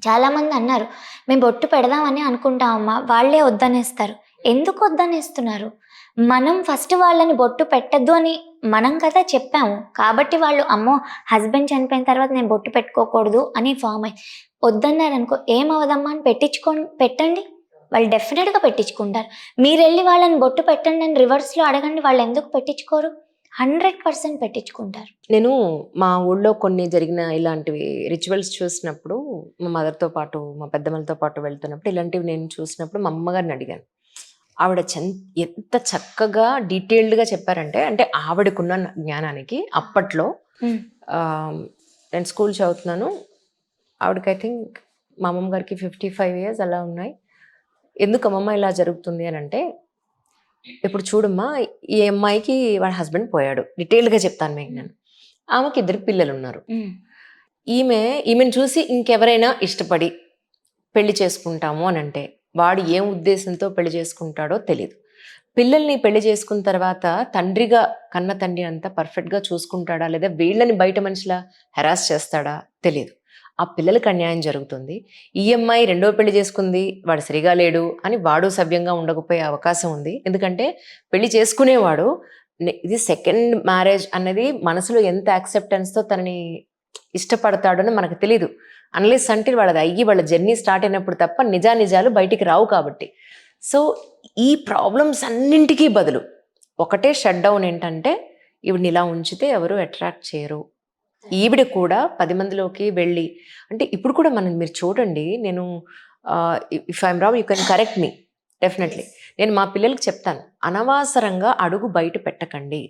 S2: చాలామంది అన్నారు, మేము బొట్టు పెడదామని అనుకుంటామమ్మా, వాళ్ళే వద్దనేస్తారు. ఎందుకు వద్దనేస్తున్నారు? మనం ఫస్ట్ వాళ్ళని బొట్టు పెట్టద్దు అని మనం కదా చెప్పాము, కాబట్టి వాళ్ళు అమ్మో హస్బెండ్ చనిపోయిన తర్వాత నేను బొట్టు పెట్టుకోకూడదు అని ఫామ్ అయ్యి వద్దన్నారనుకో, ఏమవదమ్మా అని పెట్టండి, వాళ్ళు డెఫినెట్గా పెట్టించుకుంటారు. మీరు వెళ్ళి వాళ్ళని బొట్టు పెట్టండి అని రివర్స్లో అడగండి, వాళ్ళు ఎందుకు పెట్టించుకోరు? 100% పెట్టించుకుంటారు.
S1: నేను మా ఊళ్ళో కొన్ని జరిగిన ఇలాంటివి రిచువల్స్ చూసినప్పుడు, మా మదర్తో పాటు మా పెద్దమ్మలతో పాటు వెళ్తున్నప్పుడు ఇలాంటివి నేను చూసినప్పుడు మా అమ్మగారిని అడిగాను. ఆవిడ ఎంత చక్కగా డీటెయిల్డ్గా చెప్పారంటే, అంటే ఆవిడకున్న జ్ఞానానికి అప్పట్లో నేను స్కూల్ చదువుతున్నాను, ఆవిడకి ఐ థింక్ మా అమ్మమ్మ గారికి 55 years అలా ఉన్నాయి. ఎందుకు అమ్మమ్మ ఇలా జరుగుతుంది అని అంటే, ఇప్పుడు చూడమ్మా, ఈ అమ్మాయికి వాళ్ళ హస్బెండ్ పోయాడు, డీటెయిల్డ్గా చెప్తాను మీకు నేను. ఆమెకి 2 పిల్లలు ఉన్నారు. ఈమెను చూసి ఇంకెవరైనా ఇష్టపడి పెళ్లి చేసుకుంటాము అని అంటే వాడు ఏం ఉద్దేశంతో పెళ్లి చేసుకుంటాడో తెలియదు. పిల్లల్ని పెళ్లి చేసుకున్న తర్వాత తండ్రిగా కన్న తండ్రి అంతా పర్ఫెక్ట్గా చూసుకుంటాడా, లేదా వీళ్ళని బయట మనిషిలా హెరాస్ చేస్తాడా తెలియదు. ఆ పిల్లలకి అన్యాయం జరుగుతుంది. ఈ అమ్మాయి 2వ పెళ్లి చేసుకుంది, వాడు సరిగా లేడు అని వాడు సవ్యంగా ఉండకపోయే అవకాశం ఉంది. ఎందుకంటే పెళ్లి చేసుకునేవాడు ఇది సెకండ్ మ్యారేజ్ అన్నది మనసులో ఎంత యాక్సెప్టెన్స్తో తనని ఇష్టపడతాడని మనకు తెలియదు. అన్లెస్ అంటే వాళ్ళది అయ్యి వాళ్ళ జర్నీ స్టార్ట్ అయినప్పుడు తప్ప నిజాలు బయటికి రావు కాబట్టి. సో ఈ ప్రాబ్లమ్స్ అన్నింటికీ బదులు ఒకటే షట్ డౌన్ ఏంటంటే, ఈవిడిని ఇలా ఉంచితే ఎవరు అట్రాక్ట్ చేయరు. ఈవిడ కూడా 10 మందిలోకి వెళ్ళి, అంటే ఇప్పుడు కూడా మీరు చూడండి, నేను if I'm wrong you can correct me definitely. నేను మా పిల్లలకి చెప్తాను, అనవసరంగా అడుగు బయట పెట్టకండి.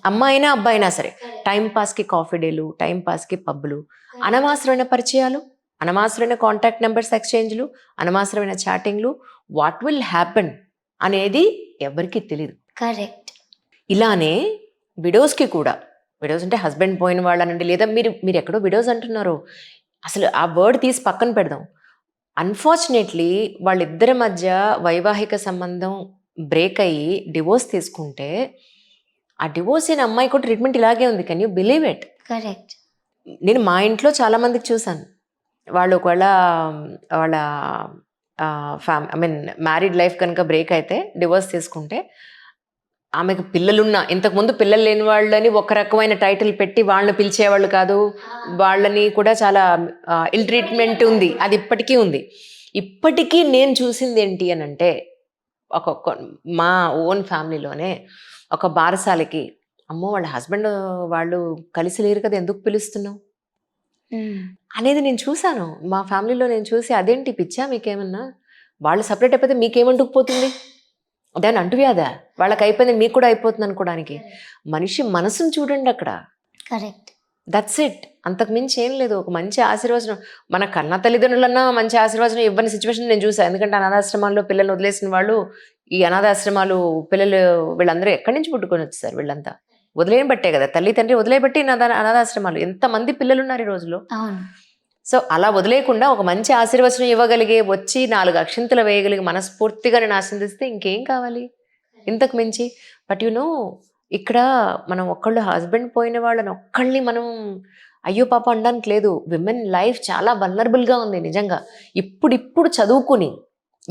S1: అమ్మాయినా అబ్బాయినా సరే, టైంపాస్కి కాఫీ డేలు, టైంపాస్కి పబ్బులు, అనవసరమైన పరిచయాలు, అనవసరమైన కాంటాక్ట్ నెంబర్స్ ఎక్స్చేంజ్లు, అనవసరమైన చాటింగ్లు, వాట్ విల్ హ్యాపెన్ అనేది ఎవరికి తెలియదు.
S2: కరెక్ట్.
S1: ఇలానే విడోస్కి కూడా, విడోస్ అంటే హస్బెండ్ పోయిన వాళ్ళనండి, లేదా మీరు ఎక్కడో విడోస్ అంటున్నారు, అసలు ఆ వర్డ్ తీసి పక్కన పెడదాం. అన్ఫార్చునేట్లీ వాళ్ళిద్దరి మధ్య వైవాహిక సంబంధం బ్రేక్ అయ్యి డివోర్స్ తీసుకుంటే, ఆ డివోర్స్ అయిన అమ్మాయి కూడా ట్రీట్మెంట్ ఇలాగే ఉంది. Can you believe it?
S2: Correct.
S1: నేను మా ఇంట్లో చాలా మందికి చూశాను, వాళ్ళు ఒకవేళ వాళ్ళ మ్యారీడ్ లైఫ్ కనుక బ్రేక్ అయితే డివోర్స్ తీసుకుంటే, ఆమెకు పిల్లలున్నా, ఇంతకుముందు పిల్లలు లేని వాళ్ళని ఒక రకమైన టైటిల్ పెట్టి వాళ్ళని పిలిచేవాళ్ళు కాదు, వాళ్ళని కూడా చాలా ఇల్ ట్రీట్మెంట్ ఉంది, అది ఇప్పటికీ ఉంది. ఇప్పటికీ నేను చూసింది ఏంటి అని అంటే, మా ఓన్ ఫ్యామిలీలోనే ఒక బారసాలకి, అమ్మో వాళ్ళ హస్బెండ్ వాళ్ళు కలిసి లేరు కదా, ఎందుకు పిలుస్తున్నావు అనేది నేను చూశాను. మా ఫ్యామిలీలో నేను చూసి, అదేంటి పిచ్చా మీకేమన్నా, వాళ్ళు సపరేట్ అయిపోతే మీకేమంటుకుపోతుంది, దాని అంటువ్యాధా? వాళ్ళకి అయిపోయింది మీకు కూడా అయిపోతుంది అనుకోవడానికి. మనిషి మనసును చూడండి అక్కడ.
S2: కరెక్ట్.
S1: That's it. అంతకు మించి ఏం లేదు. ఒక మంచి ఆశీర్వచనం మన కన్న తల్లిదండ్రులన్నా మంచి ఆశీర్వచనం ఇవ్వని సిచ్యువేషన్ నేను చూసాను. ఎందుకంటే అనాథాశ్రమాల్లో పిల్లలు వదిలేసిన వాళ్ళు, ఈ అనాథాశ్రమాలు పిల్లలు వీళ్ళందరూ ఎక్కడి నుంచి పుట్టుకొని వచ్చేసారు వీళ్ళంతా? వదిలేయని బట్టే కదా, తల్లి తండ్రి వదిలేయబట్టి అనాథాశ్రమాలు. ఎంతమంది పిల్లలు ఉన్నారు ఈ రోజులో.
S2: అవును.
S1: సో అలా వదిలేయకుండా ఒక మంచి ఆశీర్వచనం ఇవ్వగలిగే, వచ్చి 4 అక్షింతలు వేయగలిగి మనస్ఫూర్తిగా నేను ఆశీర్వదిస్తే ఇంకేం కావాలి ఇంతకు మించి. బట్ ఇక్కడ మనం ఒక్కళ్ళు హస్బెండ్ పోయిన వాళ్ళని ఒక్కళ్ళని మనం అయ్యో పాప అనడానికి లేదు. విమెన్ లైఫ్ చాలా వల్నరబుల్గా ఉంది నిజంగా. ఇప్పుడిప్పుడు చదువుకుని,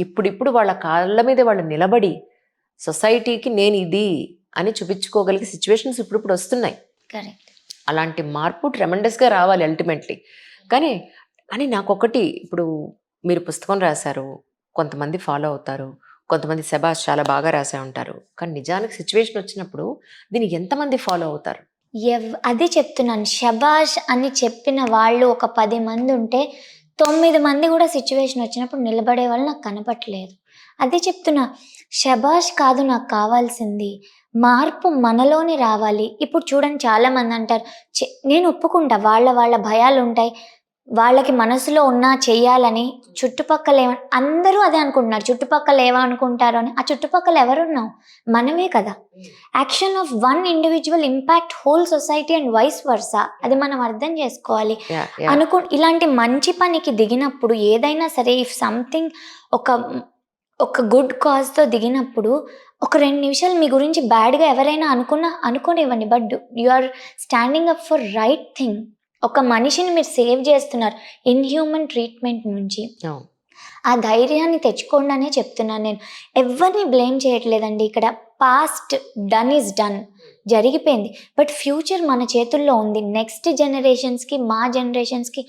S1: ఇప్పుడిప్పుడు వాళ్ళ కాళ్ళ మీద వాళ్ళు నిలబడి సొసైటీకి నేను ఇది అని చూపించుకోగలిగే సిచ్యువేషన్స్ ఇప్పుడు వస్తున్నాయి.
S2: కరెక్ట్.
S1: అలాంటి మార్పు ట్రెమెండస్గా రావాలి అల్టిమేట్లీ. కానీ నాకొకటి, ఇప్పుడు మీరు పుస్తకం రాశారు, కొంతమంది ఫాలో అవుతారు, కొంతమంది శబాష్ చాలా బాగా రాసే ఉంటారు. కానీ నిజానికి సిచ్యువేషన్ వచ్చినప్పుడు దీన్ని ఎంతమంది ఫాలో అవుతారు?
S2: అదే చెప్తున్నాను, షబాష్ అని చెప్పిన వాళ్ళు ఒక 10 మంది ఉంటే 9 మంది కూడా సిచ్యువేషన్ వచ్చినప్పుడు నిలబడే వాళ్ళు నాకు కనపట్లేదు. అదే చెప్తున్నా, షబాష్ కాదు నాకు కావాల్సింది, మార్పు మనలోనే రావాలి. ఇప్పుడు చూడండి, చాలామంది అంటారు, నేను ఒప్పుకుంటా వాళ్ళ భయాలు ఉంటాయి, వాళ్ళకి మనసులో ఉన్నా చెయ్యాలని. చుట్టుపక్కల అందరూ అదే అనుకుంటున్నారు, చుట్టుపక్కల ఏమనుకుంటారో అని. ఆ చుట్టుపక్కల ఎవరున్నావు? మనమే కదా. Action of one individual impact whole society and vice versa. అది మనం అర్థం చేసుకోవాలి. ఇలాంటి మంచి పనికి దిగినప్పుడు ఏదైనా సరే, ఇఫ్ సంథింగ్ ఒక గుడ్ కాజ్తో దిగినప్పుడు ఒక 2 నిమిషాలు మీ గురించి బ్యాడ్గా ఎవరైనా అనుకోనివ్వండి, but you are standing up for right thing. ఒక మనిషిని మీరు సేవ్ చేస్తున్నారు ఇన్హ్యూమన్ ట్రీట్మెంట్ నుంచి. ఆ ధైర్యాన్ని తెచ్చుకోండి అనే చెప్తున్నాను నేను. ఎవరిని బ్లేమ్ చేయట్లేదండి ఇక్కడ. పాస్ట్ డన్ ఈజ్ డన్, జరిగిపోయింది. బట్ ఫ్యూచర్ మన చేతుల్లో ఉంది. నెక్స్ట్ జనరేషన్స్కి, మా జనరేషన్స్కి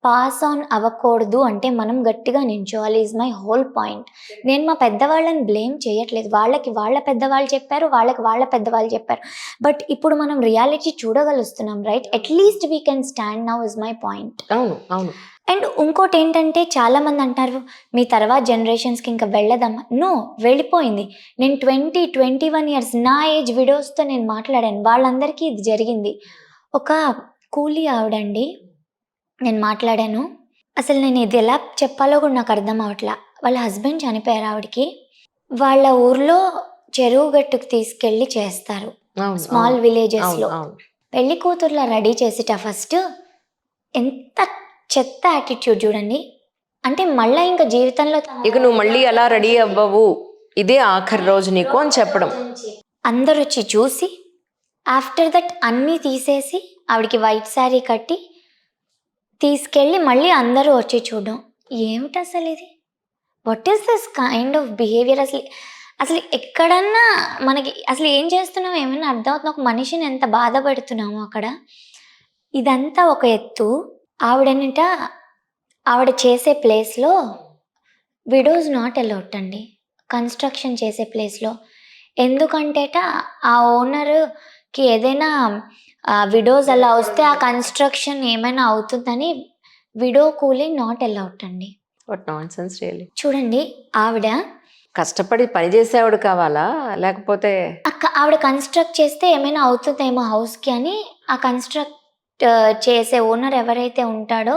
S2: పాస్ ఆన్ అవ్వకూడదు అంటే మనం గట్టిగా నించోవాలి. Is my whole point. నేను మా పెద్దవాళ్ళని బ్లేమ్ చేయట్లేదు. వాళ్ళకి వాళ్ళ పెద్దవాళ్ళు చెప్పారు, వాళ్ళకి వాళ్ళ పెద్దవాళ్ళు చెప్పారు. బట్ ఇప్పుడు మనం రియాలిటీ చూడగలుస్తున్నాం, right? At least we can stand now is my point.
S1: అవును, అవును.
S2: అండ్ ఇంకోటి ఏంటంటే, చాలామంది అంటారు మీ తర్వాత జనరేషన్స్కి ఇంకా వెళ్ళదమ్మా. నో, వెళ్ళిపోయింది. నేను 20-21 ఇయర్స్ నా ఏజ్ విడోస్తో నేను మాట్లాడాను. వాళ్ళందరికీ ఇది జరిగింది. ఒక కూలీ ఆవిడండి, నేను మాట్లాడాను. అసలు నేను ఇది ఎలా చెప్పాలో కూడా నాకు అర్థం అవట్లా. వాళ్ళ హస్బెండ్ చనిపోయారు ఆవిడకి. వాళ్ళ ఊర్లో చెరువు గట్టుకు తీసుకెళ్ళి చేస్తారు, స్మాల్ విలేజెస్లో. పెళ్లి కూతుర్లా రెడీ చేసిట ఫస్ట్. ఎంత చెత్త యాటిట్యూడ్ చూడండి. అంటే మళ్ళీ ఇంకా జీవితంలో
S1: ఇక నువ్వు మళ్ళీ అలా రెడీ అవ్వవు, ఇదే ఆఖరి రోజు నీకు అని చెప్పడం.
S2: అందరు వచ్చి చూసి ఆఫ్టర్ దట్ అన్నీ తీసేసి ఆవిడకి వైట్ శారీ కట్టి తీసుకెళ్ళి మళ్ళీ అందరూ వచ్చి చూడడం. ఏమిటి అసలు ఇది? What is this kind of behaviour? అసలు ఎక్కడన్నా మనకి అసలు ఏం చేస్తున్నాం ఏమైనా అర్థమవుతుంది? ఒక మనిషిని ఎంత బాధపడుతున్నాము అక్కడ. ఇదంతా ఒక ఎత్తు. ఆవిడ చేసే ప్లేస్లో విడోస్ నాట్ అలౌడ్ అండి, కన్స్ట్రక్షన్ చేసే ప్లేస్లో. ఎందుకంటేట ఆ ఓనర్కి ఏదైనా విడోస్ అలా వస్తే ఆ కన్స్ట్రక్షన్ ఏమైనా అవుతుందని విడో కూలింగ్ నాట్ అలౌడ్ అండి.
S1: What nonsense really.
S2: చూడండి, ఆవిడ
S1: కష్టపడి పని చేసేవాడు కావాలా, లేకపోతే
S2: ఆవిడ కన్స్ట్రక్ట్ చేస్తే ఏమైనా అవుతుందేమో హౌస్కి అని ఆ కన్స్ట్రక్ట్ చేసే ఓనర్ ఎవరైతే ఉంటాడో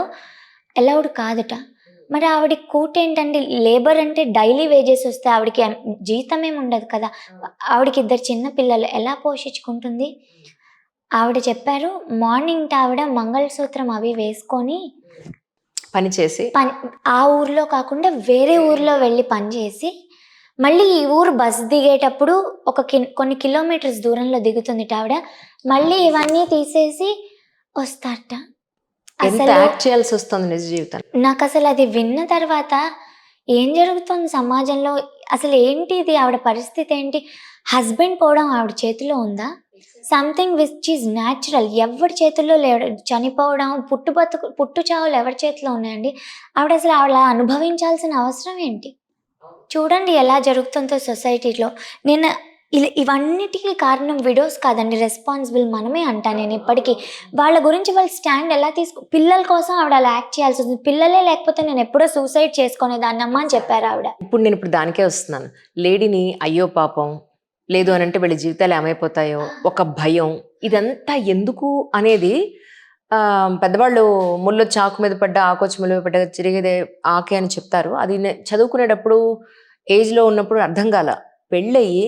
S2: అలౌడ్ కాదట. మరి ఆవిడకి కూట్ ఏంటండి? లేబర్ అంటే డైలీ వేజెస్ వస్తే ఆవిడకి జీతం ఏమి ఉండదు కదా. ఆవిడకి 2 చిన్న పిల్లలు, ఎలా పోషించుకుంటుంది? ఆవిడ చెప్పారు, మార్నింగ్ ఆవిడ మంగళసూత్రం అవి వేసుకొని
S1: పని చేసి
S2: ఆ ఊర్లో కాకుండా వేరే ఊర్లో వెళ్ళి పనిచేసి మళ్ళీ ఈ ఊరు బస్ దిగేటప్పుడు కొన్ని కిలోమీటర్స్ దూరంలో దిగుతుంది ఆవిడ. మళ్ళీ ఇవన్నీ తీసేసి వస్తారట.
S1: ఎంత యాక్ట్ చేయాల్సి వస్తుంది నిజ జీవితం.
S2: నాకు అసలు అది విన్న తర్వాత ఏం జరుగుతుంది సమాజంలో, అసలు ఏంటి ఇది? ఆవిడ పరిస్థితి ఏంటి? హస్బెండ్ పోవడం ఆవిడ చేతిలో ఉందా? సంథింగ్ విచ్ ఈజ్ న్యాచురల్ ఎవరి చేతుల్లో లేడు. చనిపోవడం, పుట్టు చావులు ఎవరి చేతిలో ఉన్నాయండి? ఆవిడ అనుభవించాల్సిన అవసరం ఏంటి? చూడండి ఎలా జరుగుతుందో సొసైటీలో. నేను ఇవన్నిటికీ కారణం విడోస్ కాదండి, రెస్పాన్సిబుల్ మనమే అంటా నేను ఇప్పటికీ. వాళ్ళ గురించి వాళ్ళు స్టాండ్ ఎలా పిల్లల కోసం ఆవిడ అలా యాక్ట్ చేయాల్సి వస్తుంది. పిల్లలే లేకపోతే నేను ఎప్పుడో సూసైడ్ చేసుకునేదాన్ని అమ్మా అని చెప్పారు ఆవిడ.
S1: ఇప్పుడు దానికే వస్తున్నాను. లేడీని అయ్యో పాపం, లేదు అని అంటే వీళ్ళ జీవితాలు ఏమైపోతాయో ఒక భయం, ఇదంతా ఎందుకు అనేది పెద్దవాళ్ళు ముళ్ళు చాకు మీద పడ్డ ఆకొచ్చి ముళ్ళు పడ్డ తిరిగేదే ఆకే అని చెప్తారు. అది చదువుకునేటప్పుడు ఏజ్లో ఉన్నప్పుడు అర్థం కాల. పెళ్ళయి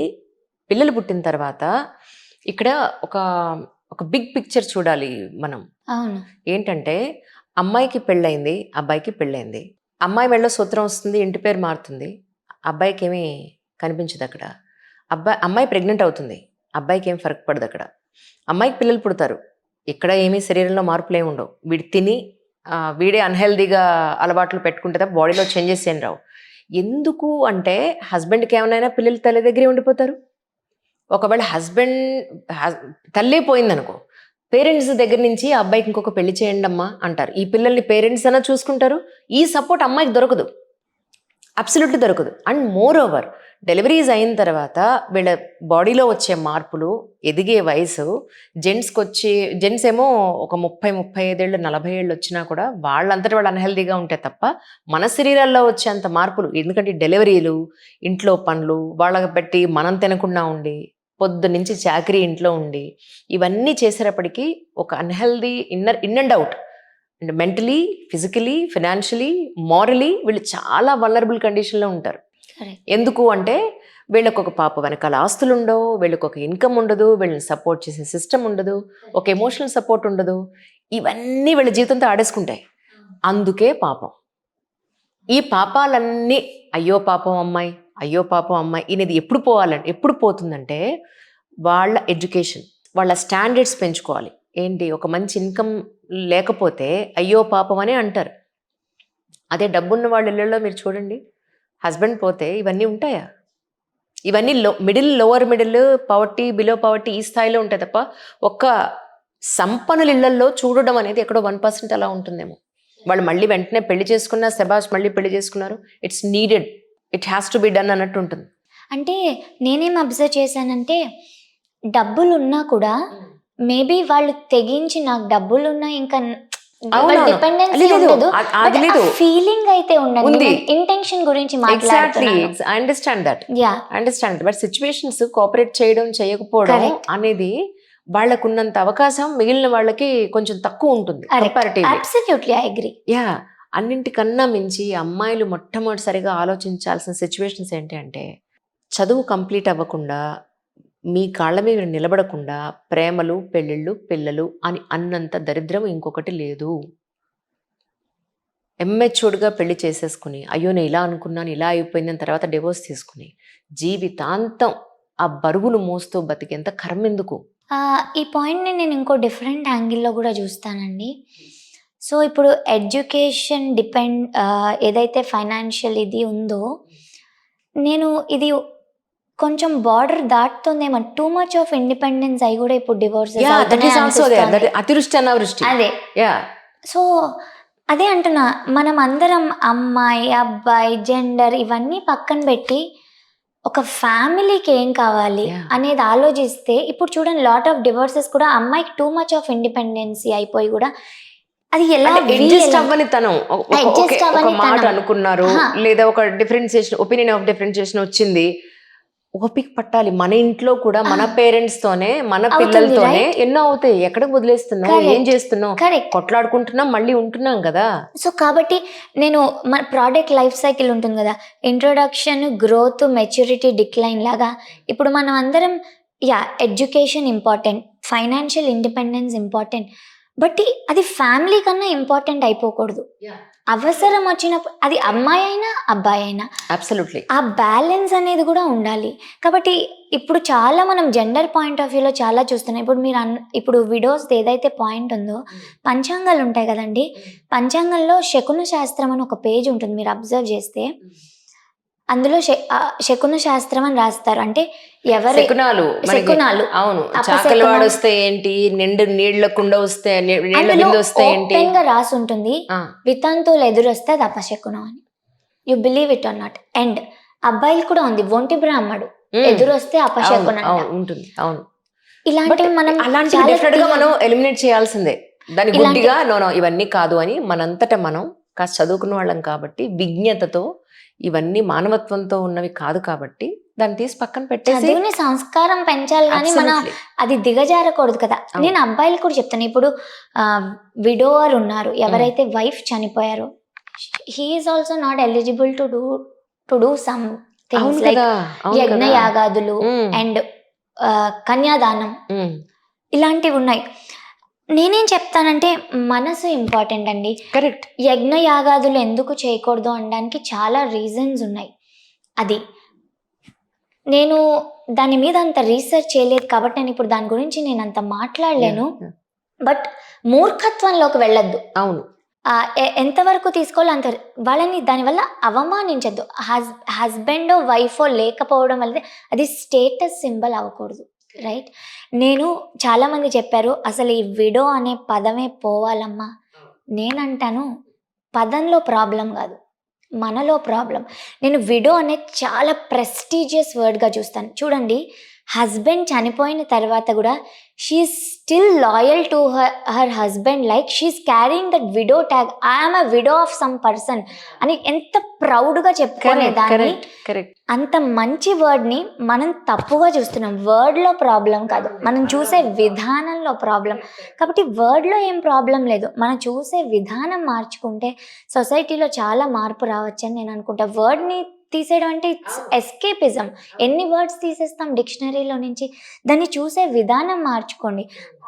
S1: పిల్లలు పుట్టిన తర్వాత ఇక్కడ ఒక బిగ్ పిక్చర్ చూడాలి మనం.
S2: అవును.
S1: ఏంటంటే అమ్మాయికి పెళ్ళయింది, అబ్బాయికి పెళ్ళయింది. అమ్మాయి మెళ్ళలో సూత్రం వస్తుంది, ఇంటి పేరు మారుతుంది. అబ్బాయికి ఏమీ కనిపించదు అక్కడ. అమ్మాయి ప్రెగ్నెంట్ అవుతుంది, అబ్బాయికి ఏం ఫరక్ పడదు అక్కడ. అమ్మాయికి పిల్లలు పుడతారు, ఇక్కడ ఏమీ శరీరంలో మార్పులు ఏమి ఉండవు. వీడు తిని వీడే అన్హెల్దీగా అలవాట్లు పెట్టుకుంటే తప్ప బాడీలో చేంజెస్ ఏం రావు. ఎందుకు అంటే హస్బెండ్కి ఏమైనా పిల్లలు తల్లి దగ్గరే ఉండిపోతారు. ఒకవేళ తల్లే పోయిందనుకో, పేరెంట్స్ దగ్గర నుంచి ఆ అబ్బాయికి ఇంకొక పెళ్లి చేయండి అమ్మా అంటారు. ఈ పిల్లల్ని పేరెంట్స్ అయినా చూసుకుంటారు. ఈ సపోర్ట్ అమ్మాయికి దొరకదు, అబ్సల్యూట్లీ దొరకదు. అండ్ మోర్ ఓవర్ డెలివరీస్ అయిన తర్వాత వీళ్ళ బాడీలో వచ్చే మార్పులు, ఎదిగే వయసు, జెంట్స్ ఏమో ఒక 30-35 ఏళ్ళు 40 ఏళ్ళు వచ్చినా కూడా వాళ్ళంతటి వాళ్ళు అన్హెల్దీగా ఉంటే తప్ప మన శరీరాల్లో వచ్చేంత మార్పులు, ఎందుకంటే డెలివరీలు, ఇంట్లో పనులు, వాళ్ళకి పెట్టి మనం తినకుండా ఉండి, పొద్దు నుంచి చాకరీ ఇంట్లో ఉండి, ఇవన్నీ చేసేటప్పటికీ ఒక unhealthy in and out, and mentally, physically, financially, మారలీ వీళ్ళు చాలా వల్నరబుల్ కండిషన్లో ఉంటారు. ఎందుకు అంటే వీళ్ళకి ఒక పాప వెనకాల ఆస్తులు ఉండవు, వీళ్ళకి ఒక ఇన్కమ్ ఉండదు, వీళ్ళని సపోర్ట్ చేసే సిస్టమ్ ఉండదు, ఒక ఎమోషనల్ సపోర్ట్ ఉండదు. ఇవన్నీ వీళ్ళ జీవితంతో ఆడేసుకుంటాయి. అందుకే పాపం. ఈ పాపాలన్నీ అయ్యో పాపం అమ్మాయి, అయ్యో పాపం అమ్మాయి అనేది ఎప్పుడు పోతుందంటే వాళ్ళ ఎడ్యుకేషన్, వాళ్ళ స్టాండర్డ్స్ పెంచుకోవాలి. ఏంటి, ఒక మంచి ఇన్కమ్ లేకపోతే అయ్యో పాపం అనే అంటారు. అదే డబ్బున్న వాళ్ళ ఇళ్ళల్లో మీరు చూడండి, హస్బెండ్ పోతే ఇవన్నీ ఉంటాయా? ఇవన్నీ lower middle, poverty, below poverty ఈ స్థాయిలో ఉంటాయి తప్ప ఒక్క సంపన్నుల ఇళ్లల్లో చూడడం అనేది ఎక్కడో 1% అలా ఉంటుందేమో. వాళ్ళు మళ్ళీ వెంటనే పెళ్లి చేసుకున్నా, శబాష్ మళ్ళీ పెళ్లి చేసుకున్నారు, it's needed, it has to be done అన్నట్టు ఉంటుంది.
S2: అంటే నేనేం అబ్జర్వ్ చేశానంటే, డబ్బులు ఉన్నా కూడా మేబీ వాళ్ళు తెగించి నాకు డబ్బులు ఉన్నాయి ఇంకా ఫీలింగ్ అయితే ఉండదు, ఇంటెన్షన్ గురించి
S1: అండర్స్టాండ్. బట్ సిచ్యువేషన్స్ కోఆపరేట్ చేయడం చేయకపోవడం అనేది వాళ్ళకున్నంత అవకాశం మిగిలిన వాళ్ళకి కొంచెం తక్కువ ఉంటుంది కంపారిటివ్లీ. అన్నింటికన్నా మించి అమ్మాయిలు మొట్టమొదటిసారిగా ఆలోచించాల్సిన సిచ్యువేషన్స్ ఏంటి అంటే, చదువు కంప్లీట్ అవ్వకుండా, మీ కాళ్ళ మీద నిలబడకుండా ప్రేమలు, పెళ్ళిళ్ళు, పిల్లలు అని అన్నంత దరిద్రం ఇంకొకటి లేదు. ఎమ్మెచ్యూర్డ్గా పెళ్లి చేసేసుకుని, అయ్యో నేను ఇలా అనుకున్నాను, ఇలా అయిపోయిందని తర్వాత డివోర్స్ తీసుకుని జీవితాంతం ఆ బరువులు మోస్తూ బతికేంత కర్మ ఎందుకు?
S2: ఈ పాయింట్ని నేను ఇంకో డిఫరెంట్ యాంగిల్లో కూడా చూస్తానండి. సో ఇప్పుడు ఎడ్యుకేషన్ ఏదైతే ఫైనాన్షియల్ ఇది ఉందో, నేను ఇది కొంచెం బార్డర్ దాటుతుందేమో, టూ మచ్ ఆఫ్ ఇండిపెండెన్స్ అయి కూడా ఇప్పుడు డివోర్స్
S1: అతివృష్టి అనావృష్టి.
S2: అదే సో అదే అంటున్నా, మనం అందరం అమ్మాయి అబ్బాయి జెండర్ ఇవన్నీ పక్కన పెట్టి ఒక ఫ్యామిలీకి ఏం కావాలి అనేది ఆలోచిస్తే, ఇప్పుడు చూడండి లాట్ ఆఫ్ డివోర్సెస్ కూడా అమ్మాయికి టూ మచ్ ఆఫ్ ఇండిపెండెన్సీ అయిపోయి కూడా అది ఎలా
S1: అడ్జస్ట్ అవ్వని తనం, ఒక మాట అనుకున్నారు లేదా ఒక ఒపీనియన్ ఆఫ్ డిఫరెన్షియేషన్ వచ్చింది, ఓపిక పట్టాలి. మన ఇంట్లో కూడా మన పేరెంట్స్ తోనే, మన పిల్లలతోనే ఎన్నో అవుతాయి. ఎక్కడికి వదిలేస్తున్నావు, ఏం చేస్తున్నావు, కొట్లాడుకుంటున్నాం, మళ్ళీ ఉంటున్నాం కదా.
S2: సో కాబట్టి నేను మన ప్రోడక్ట్ లైఫ్ సైకిల్ ఉంటుంది కదా, ఇంట్రొడక్షన్, గ్రోత్, మెచ్యూరిటీ, డిక్లైన్ లాగా ఇప్పుడు మనం అందరం education important, financial independence important, but అది ఫ్యామిలీ కన్నా ఇంపార్టెంట్ అయిపోకూడదు. అవసరం వచ్చినప్పుడు అది అమ్మాయి అయినా అబ్బాయి అయినా
S1: అబ్సల్యూట్లీ
S2: ఆ బ్యాలెన్స్ అనేది కూడా ఉండాలి. కాబట్టి ఇప్పుడు చాలా మనం జెండర్ పాయింట్ ఆఫ్ వ్యూలో చాలా చూస్తున్నాం. ఇప్పుడు మీరు ఇప్పుడు విడోస్ ఏదైతే పాయింట్ ఉందో, పంచాంగాలు ఉంటాయి కదండి, పంచాంగంలో శకున శాస్త్రం అని ఒక పేజ్ ఉంటుంది, మీరు అబ్జర్వ్ చేస్తే అందులో శకున శాస్త్రం అని రాస్తారు. అంటే ఎవరు శకునాలు,
S1: అవును, చాకలివాడు వస్తే ఏంటి, నిండు నీళ్ల కుండ వస్తే
S2: ఓపెన్ గా రాసి ఉంటుంది, వితంతువులు ఎదురొస్తే అది అపశకునం అని. You believe it or not. And అబ్బాయిలు కూడా ఉంది, ఒంటి బ్రాహ్మడు ఎదురొస్తే అపశకునం అంట.
S1: ఉంటుంది. అవును.
S2: ఇలాంటివి మనం
S1: అలాంటి
S2: చాలా
S1: డెఫినెట్ గా
S2: తీయాలి.
S1: మనం ఎలిమినేట్ చేయాల్సిందే. దాని
S2: ఇలాంటి-
S1: గుడ్డిగా నో ఇవన్నీ కాదు అని మనంతటా మనం కాస్త చదువుకున్న వాళ్ళం కాబట్టి విజ్ఞతతో ఇవన్నీ మానవత్వంతో ఉన్నవి కాదు కాబట్టి దాన్ని తీసి పక్కన పెట్టేసి
S2: చదువుని సంస్కారం పెంచాలి కానీ మన
S1: Absolutely.
S2: అది దిగజారకూడదు కదా.
S1: అవును.
S2: నేను అబ్బాయిలు కూడా చెప్తాను, ఇప్పుడు విడోవర్ ఉన్నారు, ఎవరైతే వైఫ్ చనిపోయారో, he is also not eligible to do some things
S1: అవును
S2: లైక్
S1: కదా, అవును
S2: యజ్ఞ
S1: కదా.
S2: యాగాదులు అండ్ కన్యాదానం
S1: ఉమ్,
S2: ఇలాంటివి ఉన్నాయి. నేనేం చెప్తానంటే మనసు ఇంపార్టెంట్ అండి.
S1: కరెక్ట్.
S2: యజ్ఞ యాగాదులు ఎందుకు చేయకూడదు అనడానికి చాలా రీజన్స్ ఉన్నాయి. అది నేను దాని మీద అంత రీసెర్చ్ చేయలేదు కాబట్టి నేను ఇప్పుడు దాని గురించి నేను అంత మాట్లాడలేను.
S1: Yeah.
S2: బట్ మూర్ఖత్వంలోకి వెళ్ళొద్దు.
S1: అవును.
S2: ఎంతవరకు తీసుకోవాలో అంత. వాళ్ళని దానివల్ల అవమానించద్దు. హస్బెండో వైఫో లేకపోవడం వల్ల అది స్టేటస్ సింబల్ అవ్వకూడదు, రైట్? నేను చాలామంది చెప్పారు అసలు ఈ విడో అనే పదమే పోవాలమ్మా. నేనంటాను పదంలో ప్రాబ్లం కాదు, మనలో ప్రాబ్లం. నేను విడో అనే చాలా ప్రెస్టీజియస్ వర్డ్గా చూస్తాను. చూడండి, హస్బెండ్ చనిపోయిన తర్వాత కూడా she still loyal to her husband, like she's carrying that widow tag, I'm a widow of some person అని ఎంత ప్రౌడ్గా చెప్పుకునేదాన్ని.
S1: కరెక్ట్.
S2: అంత మంచి వర్డ్ని మనం తప్పుగా చూస్తున్నాం. వర్డ్లో ప్రాబ్లం కాదు, మనం చూసే విధానంలో ప్రాబ్లం. కాబట్టి వర్డ్లో ఏం ప్రాబ్లం లేదు, మనం చూసే విధానం మార్చుకుంటే సొసైటీలో చాలా మార్పు రావచ్చని నేను అనుకుంటా. వర్డ్ని తీసేయడం అంటే ఇట్స్ ఎస్కేపిజం. ఎన్ని వర్డ్స్ తీసేస్తాం డిక్షనరీలో నుంచి? దాన్ని చూసే విధానం మార్చుకోండి.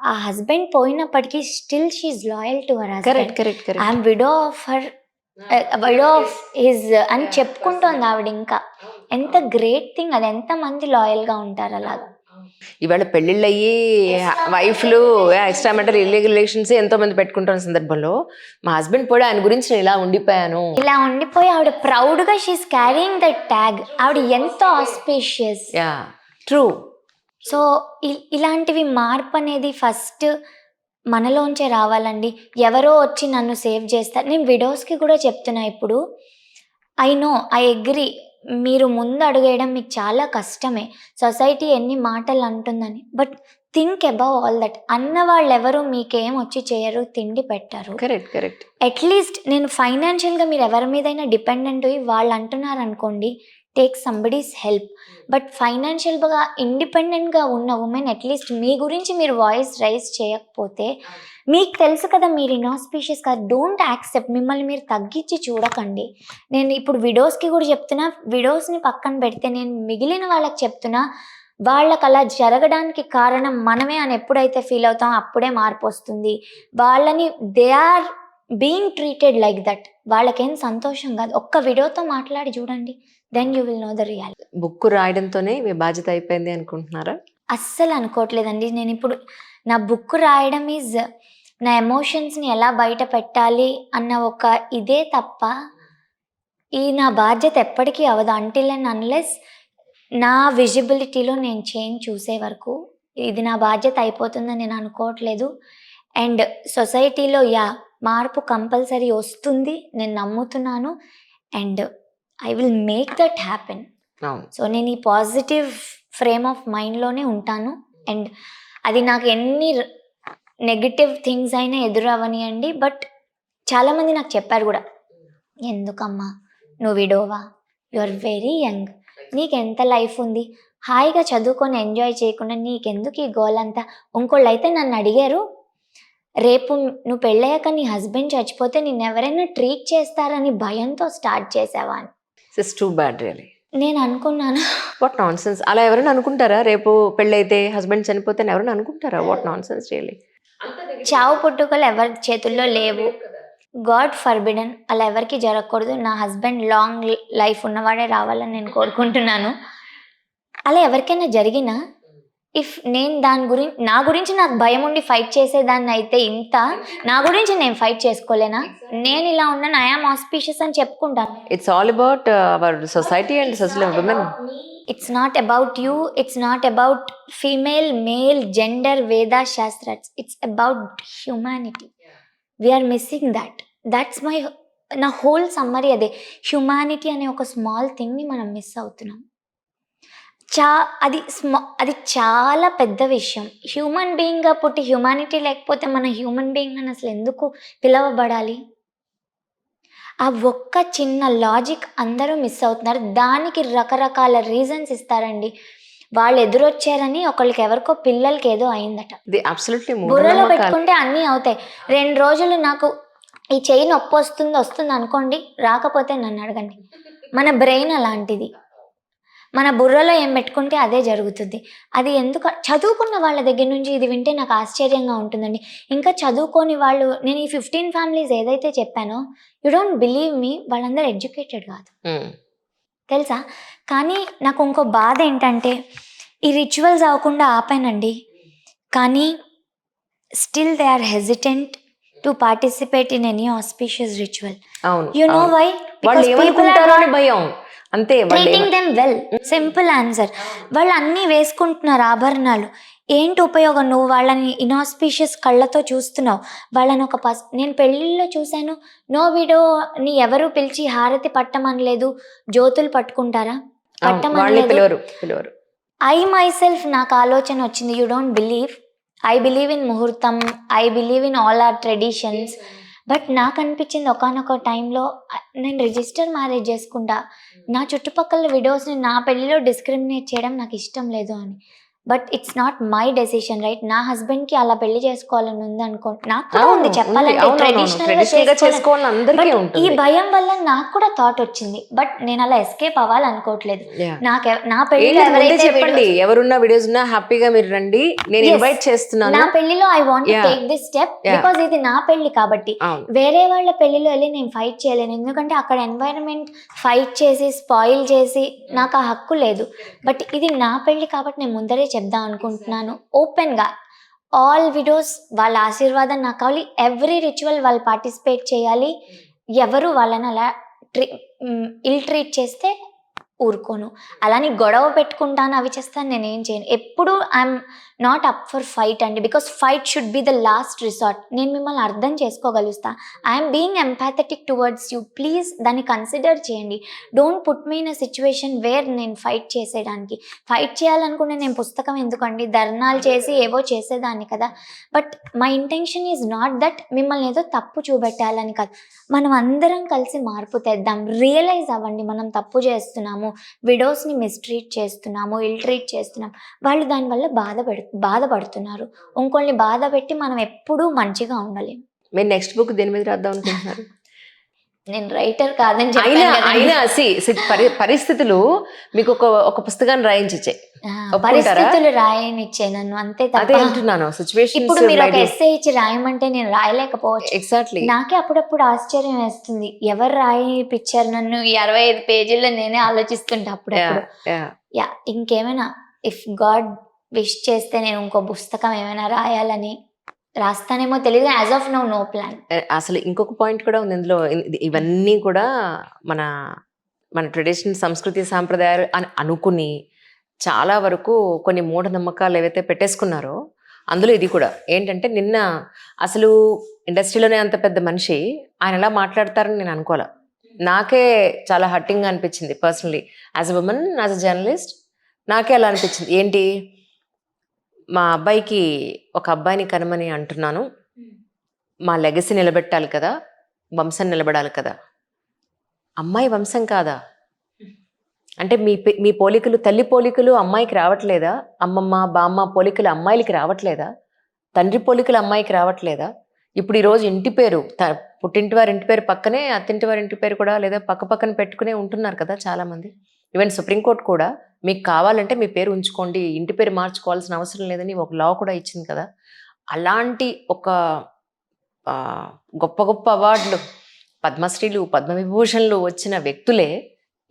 S2: ఆ హస్బెండ్ పోయినప్పటికీ still she is loyal to her husband.
S1: Correct.
S2: I'm widow of her, widow of his అని చెప్పుకుంటోంది ఆవిడ. ఇంకా ఎంత గ్రేట్ థింగ్ అది, ఎంత మంది లాయల్గా ఉంటారు అలాగా.
S1: ఇవాళ పెళ్ళిళ్ళు అయ్యి వైఫ్లు ఎక్స్ట్రా మ్యాటర్ ఇల్లీగల్ రిలేషన్స్ ఎంతో మంది పెట్టుకుంటున్న సందర్భంలో మా హస్బెండ్ కూడా ఆయన గురించి నేను ఇలా ఉండిపోయాను,
S2: ఇలా ఉండిపోయి ఆవిడ ప్రౌడ్గా షీఈస్ క్యారింగ్ దట్ ట్యాగ్. ఆవిడ ఎంతో ఆస్పీషియస్.
S1: Yeah true.
S2: సో ఇలాంటివి మార్పు అనేది ఫస్ట్ మనలోంచే రావాలండి. ఎవరో వచ్చి నన్ను సేవ్ చేస్తారు. నేను విడోస్కి కూడా చెప్తున్నా ఇప్పుడు, ఐ అగ్రీ, మీరు ముందు అడుగేయడం మీకు చాలా కష్టమే, సొసైటీ ఎన్ని మాటలు అంటుందని. But think above all that. అన్న వాళ్ళు ఎవరు మీకేం వచ్చి చేయరు, తిండి పెట్టారు.
S1: కరెక్ట్.
S2: అట్లీస్ట్ నేను ఫైనాన్షియల్గా మీరు ఎవరి మీదైనా డిపెండెంట్ అయ్యి వాళ్ళు అంటున్నారు అనుకోండి, టేక్ సంబడీస్ హెల్ప్. బట్ ఫైనాన్షియల్గా ఇండిపెండెంట్గా ఉన్న ఉమెన్ అట్లీస్ట్ మీ గురించి మీరు వాయిస్ రైజ్ చేయకపోతే, మీకు తెలుసు కదా మీరు ఇన్ఆస్పీషియస్ కదా, డోంట్ యాక్సెప్ట్. మిమ్మల్ని మీరు తగ్గించి చూడకండి. నేను ఇప్పుడు విడోస్కి కూడా చెప్తున్నా, విడోస్ని పక్కన పెడితే నేను మిగిలిన వాళ్ళకి చెప్తున్నా, వాళ్ళకి అలా జరగడానికి కారణం మనమే అని ఎప్పుడైతే ఫీల్ అవుతామో అప్పుడే మార్పు వస్తుంది. వాళ్ళని they are being treated like that, వాళ్ళకేం సంతోషం కాదు. ఒక్క విడోతో మాట్లాడి చూడండి, then you will know the reality.
S1: Book రాయడంతోనే మీ బాధ్యత అయిపోయింది అనుకుంటున్నారా?
S2: అస్సలు అనుకోవట్లేదండి. నేను ఇప్పుడు నా బుక్ రాయడం ఈజ్ నా ఎమోషన్స్ని ఎలా బయట పెట్టాలి అన్న ఒక ఇదే తప్ప, ఈ నా బాధ్యత ఎప్పటికీ అవ్వదు. అంటిల్ అండ్ అన్లెస్ నా విజిబిలిటీలో నేను చేంజ్ చూసే వరకు ఇది నా బాధ్యత అయిపోతుందని నేను అనుకోవట్లేదు. అండ్ సొసైటీలో మార్పు కంపల్సరీ వస్తుంది, నేను నమ్ముతున్నాను. And I will make that happen.
S1: అవును.
S2: సో నేను ఈ పాజిటివ్ ఫ్రేమ్ ఆఫ్ మైండ్లోనే ఉంటాను. అండ్ అది నాకు ఎన్ని నెగిటివ్ థింగ్స్ అయినా ఎదురవనియండి. బట్ చాలామంది నాకు చెప్పారు కూడా, ఎందుకమ్మా నువ్వు విడోవా, యు ఆర్ వెరీ యంగ్, నీకు ఎంత లైఫ్ ఉంది, హాయిగా చదువుకొని ఎంజాయ్ చేయకుండా నీకెందుకు ఈ గోల్ అంతా. ఇంకోళ్ళు అయితే నన్ను అడిగారు, రేపు నువ్వు పెళ్ళయ్యాక నీ హస్బెండ్ చచ్చిపోతే నిన్ను ఎవరైనా ట్రీట్ చేస్తారని భయంతో స్టార్ట్ చేసావా అని.
S1: It's too bad really.
S2: నేను అనుకున్నాను,
S1: వాట్ నాన్ సెన్స్. అలా ఎవరైనా అనుకుంటారా? రేపు పెళ్ళైతే హస్బెండ్ చనిపోతే ఎవరైనా అనుకుంటారా? What non sense really.
S2: చావు పుట్టుకలు ఎవరి చేతుల్లో లేవు, గాడ్ ఫర్బిడన్, అలా ఎవరికి జరగకూడదు. నా హస్బెండ్ లాంగ్ లైఫ్ ఉన్నవాడే రావాలని నేను కోరుకుంటున్నాను. అలా ఎవరికైనా జరిగినా ఇఫ్ నేను నా గురించి నాకు భయం ఉండి ఫైట్ చేసేదాన్ని అయితే ఇంత, నా గురించి నేను ఫైట్ చేసుకోలేనా? నేను ఇలా ఉన్నాను, ఐఆమ్ ఆస్పీషియస్ అని చెప్పుకుంటాను.
S1: It's all about our society and society women.
S2: It's not about you, it's not about female, male, gender, Veda, Shastra. It's about humanity. We are missing that. That's నా హోల్ సమ్మరీ అదే. హ్యుమానిటీ అనే ఒక small థింగ్ని మనం miss అవుతున్నాం. అది చాలా పెద్ద విషయం. హ్యూమన్ బీయింగ్గా పుట్టి హ్యుమానిటీ లేకపోతే మన హ్యూమన్ బీయింగ్ అని అసలు ఎందుకు పిలవబడాలి? ఆ ఒక్క చిన్న లాజిక్ అందరూ మిస్ అవుతున్నారు. దానికి రకరకాల రీజన్స్ ఇస్తారండి. వాళ్ళు ఎదురొచ్చారని ఒకళ్ళకి ఎవరికో పిల్లలకి ఏదో అయిందట.
S1: ఇది అబ్సల్యూట్లీ
S2: బుర్రలో
S1: మూఢనమ్మకాలు.
S2: పెట్టుకుంటే అన్నీ అవుతాయి. 2 రోజులు నాకు ఈ చెయ్యి నొప్పి వస్తుంది అనుకోండి, రాకపోతే నన్ను అడగండి. మన బ్రెయిన్ అలాంటిది. మన బుర్రలో ఏం పెట్టుకుంటే అదే జరుగుతుంది. అది ఎందుకు చదువుకున్న వాళ్ళ దగ్గర నుంచి ఇది వింటే నాకు ఆశ్చర్యంగా ఉంటుందండి. ఇంకా చదువుకోని వాళ్ళు, నేను ఈ 15 ఫ్యామిలీస్ ఏదైతే చెప్పానో, యూ డోంట్ బిలీవ్ మీ, వాళ్ళందరూ ఎడ్యుకేటెడ్ కాదు, తెలుసా? కానీ నాకు ఇంకో బాధ ఏంటంటే ఈ రిచువల్స్ అవ్వకుండా ఆపానండి, కానీ still they are hesitant to participate in any auspicious ritual.
S1: అవును,
S2: యు నో వై?
S1: వాళ్ళు ఏమనుకుంటారో అని భయం, అంతే.
S2: Treating them well, simple answer. వాళ్ళు అన్నీ వేసుకుంటున్నారు ఆభరణాలు, ఏంటి ఉపయోగం? నువ్వు వాళ్ళని ఇన్ఆస్పీషియస్ కళ్ళతో చూస్తున్నావు. వాళ్ళని నేను పెళ్ళిళ్ళలో చూశాను, నో విడోని ఎవరు పిలిచి హారతి పట్టమనలేదు, జ్యోతులు పట్టుకుంటారా? పట్టమనలేదు. ఐ మై సెల్ఫ్ నాకు ఆలోచన వచ్చింది, you don't believe, I believe in muhurtham, I believe in all our traditions. But నాకు అనిపించింది ఒకానొక టైంలో నేను రిజిస్టర్ మ్యారేజ్ చేసుకుంటా, నా చుట్టుపక్కల విడోస్ని నా పెళ్ళిలో డిస్క్రిమినేట్ చేయడం నాకు ఇష్టం లేదు అని. But it's not my decision, right? నా హస్బెండ్కి అలా పెళ్లి చేసుకోవాలని ఉంది అనుకో, నాకు కూడా ఉంది చెప్పాలంటే, ట్రెడిషనల్గా చేసుకోవాలి. ఈ భయం వల్ల నాకు కూడా థాట్ వచ్చింది, బట్ నేను అలా ఎస్కేప్ అవ్వాలనుకోవట్లేదు. నా పెళ్లిలో
S1: చెప్పండి, ఎవరున్నా వీడియోస్ ఉన్నా హ్యాపీగా మీరు రండి, నేను ఇన్వైట్ చేస్తున్నాను.
S2: నా పెళ్లిలో I want to take this step, because ఇది నా పెళ్లి కాబట్టి. వేరే వాళ్ళ పెళ్లిలో వెళ్ళి నేను ఫైట్ చేయలేను, ఎందుకంటే అక్కడ ఎన్వైరన్మెంట్ ఫైట్ చేసి స్పాయిల్ చేసి నాకు ఆ హక్కు లేదు. బట్ ఇది నా పెళ్లి కాబట్టి నేను ముందరే చెప్దాం అనుకుంటున్నాను ఓపెన్గా. ఆల్ విడోస్ వాళ్ళ ఆశీర్వాదం నాకు కావాలి, ఎవ్రీ రిచువల్ వాళ్ళు పార్టిసిపేట్ చేయాలి. ఎవరు వాళ్ళని అలా ఇల్ ట్రీట్ చేస్తే ఊరుకోను. అలాని గొడవ పెట్టుకుంటాను, అవి చేస్తాను, నేనేం చేయను. ఎప్పుడు I'm not up for fight అండి, because fight should be the last resort. నేను మిమ్మల్ని అర్థం చేసుకోగలుగుతా, I'm being empathetic towards you, please దాన్ని కన్సిడర్ చేయండి. డోంట్ పుట్ మీ ఇన్ అ సిచ్యువేషన్ వేర్ నేను ఫైట్ చేసేయడానికి. ఫైట్ చేయాలనుకుంటే నేను పుస్తకం ఎందుకండి, ధర్నాలు చేసి ఏవో చేసేదాన్ని కదా. But my intention is not that మిమ్మల్ని ఏదో తప్పు చూపెట్టాలని కాదు. మనం అందరం కలిసి మార్పు తెద్దాం, రియలైజ్ అవ్వండి మనం తప్పు చేస్తున్నాము, విడోస్ని మిస్ట్రీట్ చేస్తున్నాము, ఇల్ ట్రీట్ చేస్తున్నాం. వాళ్ళు దానివల్ల బాధపడుతున్నారు. ఇంకొన్ని బాధ పెట్టి మనం ఎప్పుడూ మంచిగా ఉండలేము.
S1: మీరు నెక్స్ట్ బుక్ దేని మీద రాద్దాం అనుకుంటున్నారు?
S2: నేను రైటర్ కాదని
S1: అయినా పరిస్థితులు మీకు ఒక పుస్తకాన్ని రాయించే
S2: పరిస్థితులు రాయనిచ్చే నన్ను, అంతే తప్ప ఇప్పుడు మీరు ఒక ఎస్సే ఇచ్చి రాయమంటే నేను రాయలేకపోవచ్చు.
S1: ఎగ్జాక్ట్లీ.
S2: నాకే అప్పుడప్పుడు ఆశ్చర్యం వేస్తుంది, ఎవరు రాయిపిచ్చారు నన్ను ఈ 65 పేజీల్లో, నేనే ఆలోచిస్తుంటా అప్పుడప్పుడు. యా, ఇంకేమైనా ఇఫ్ గాడ్ విష్ చేస్తే నేను ఇంకో పుస్తకం ఏమైనా రాయాలని రాస్తానేమో తెలియదు. As of now no plan.
S1: అసలు ఇంకొక పాయింట్ కూడా ఉంది ఇందులో. ఇవన్నీ కూడా మన మన ట్రెడిషన్, సంస్కృతి, సాంప్రదాయాలు అని అనుకుని చాలా వరకు కొన్ని మూఢనమ్మకాలు ఏవైతే పెట్టేసుకున్నారో అందులో ఇది కూడా ఏంటంటే, నిన్న అసలు ఇండస్ట్రీలోనే అంత పెద్ద మనిషి ఆయన ఎలా మాట్లాడతారని నేను అనుకోలే. నాకే చాలా హర్టింగ్ అనిపించింది personally, as a women, as a journalist. నాకే అలా అనిపించింది. ఏంటి, మా అబ్బాయికి ఒక అబ్బాయిని కనమని అంటున్నాను, మా లెగసీ నిలబెట్టాలి కదా, వంశం నిలబడాలి కదా. అమ్మాయి వంశం కాదా అంటే మీ పోలికలు, తల్లి పోలికలు అమ్మాయికి రావట్లేదా? అమ్మమ్మ బామ్మ పోలికలు అమ్మాయిలకి రావట్లేదా? తండ్రి పోలికలు అమ్మాయికి రావట్లేదా? ఇప్పుడు ఈరోజు ఇంటి పేరు, పుట్టింటి వారి ఇంటి పేరు పక్కనే అత్తింటి వారి ఇంటి పేరు కూడా లేదా పక్క పక్కన పెట్టుకునే ఉంటున్నారు కదా చాలామంది. ఈవెన్ సుప్రీంకోర్టు కూడా మీకు కావాలంటే మీ పేరు ఉంచుకోండి, ఇంటి పేరు మార్చుకోవాల్సిన అవసరం లేదని ఒక లా కూడా ఇచ్చింది కదా. అలాంటి ఒక గొప్ప గొప్ప అవార్డులు, పద్మశ్రీలు, పద్మవిభూషణలు వచ్చిన వ్యక్తులే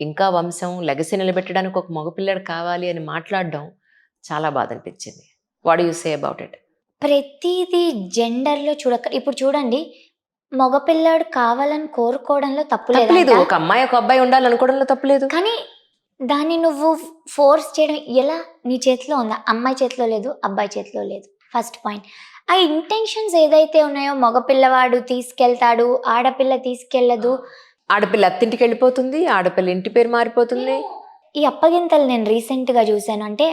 S1: ఇంకా వంశం, లెగసీ నిలబెట్టడానికి ఒక మగపిల్లడు కావాలి అని మాట్లాడడం చాలా బాధ అనిపించింది. What you say about it?
S2: ప్రతిదీ జెండర్లో ఇప్పుడు చూడండి, మగపిల్లాడు కావాలని కోరుకోవడంలో తప్పులేదు.
S1: ఒక అమ్మాయి ఒక అబ్బాయి ఉండాలనుకోవడంలో తప్పులేదు.
S2: కానీ దాన్ని నువ్వు ఫోర్స్ చేయడం ఎలా? నీ చేతిలో ఉందా? అమ్మాయి చేతిలో లేదు, అబ్బాయి చేతిలో లేదు. First point. ఆ ఇంటెన్షన్స్ ఏదైతే ఉన్నాయో, మగపిల్లవాడు తీసుకెళ్తాడు, ఆడపిల్ల తీసుకెళ్ళదు.
S1: ఆడపిల్ల అత్తింటికి వెళ్ళిపోతుంది, ఆడపిల్ల ఇంటి పేరు మారిపోతుంది.
S2: ఈ అప్పగింతలు నేను రీసెంట్గా చూశాను, అంటే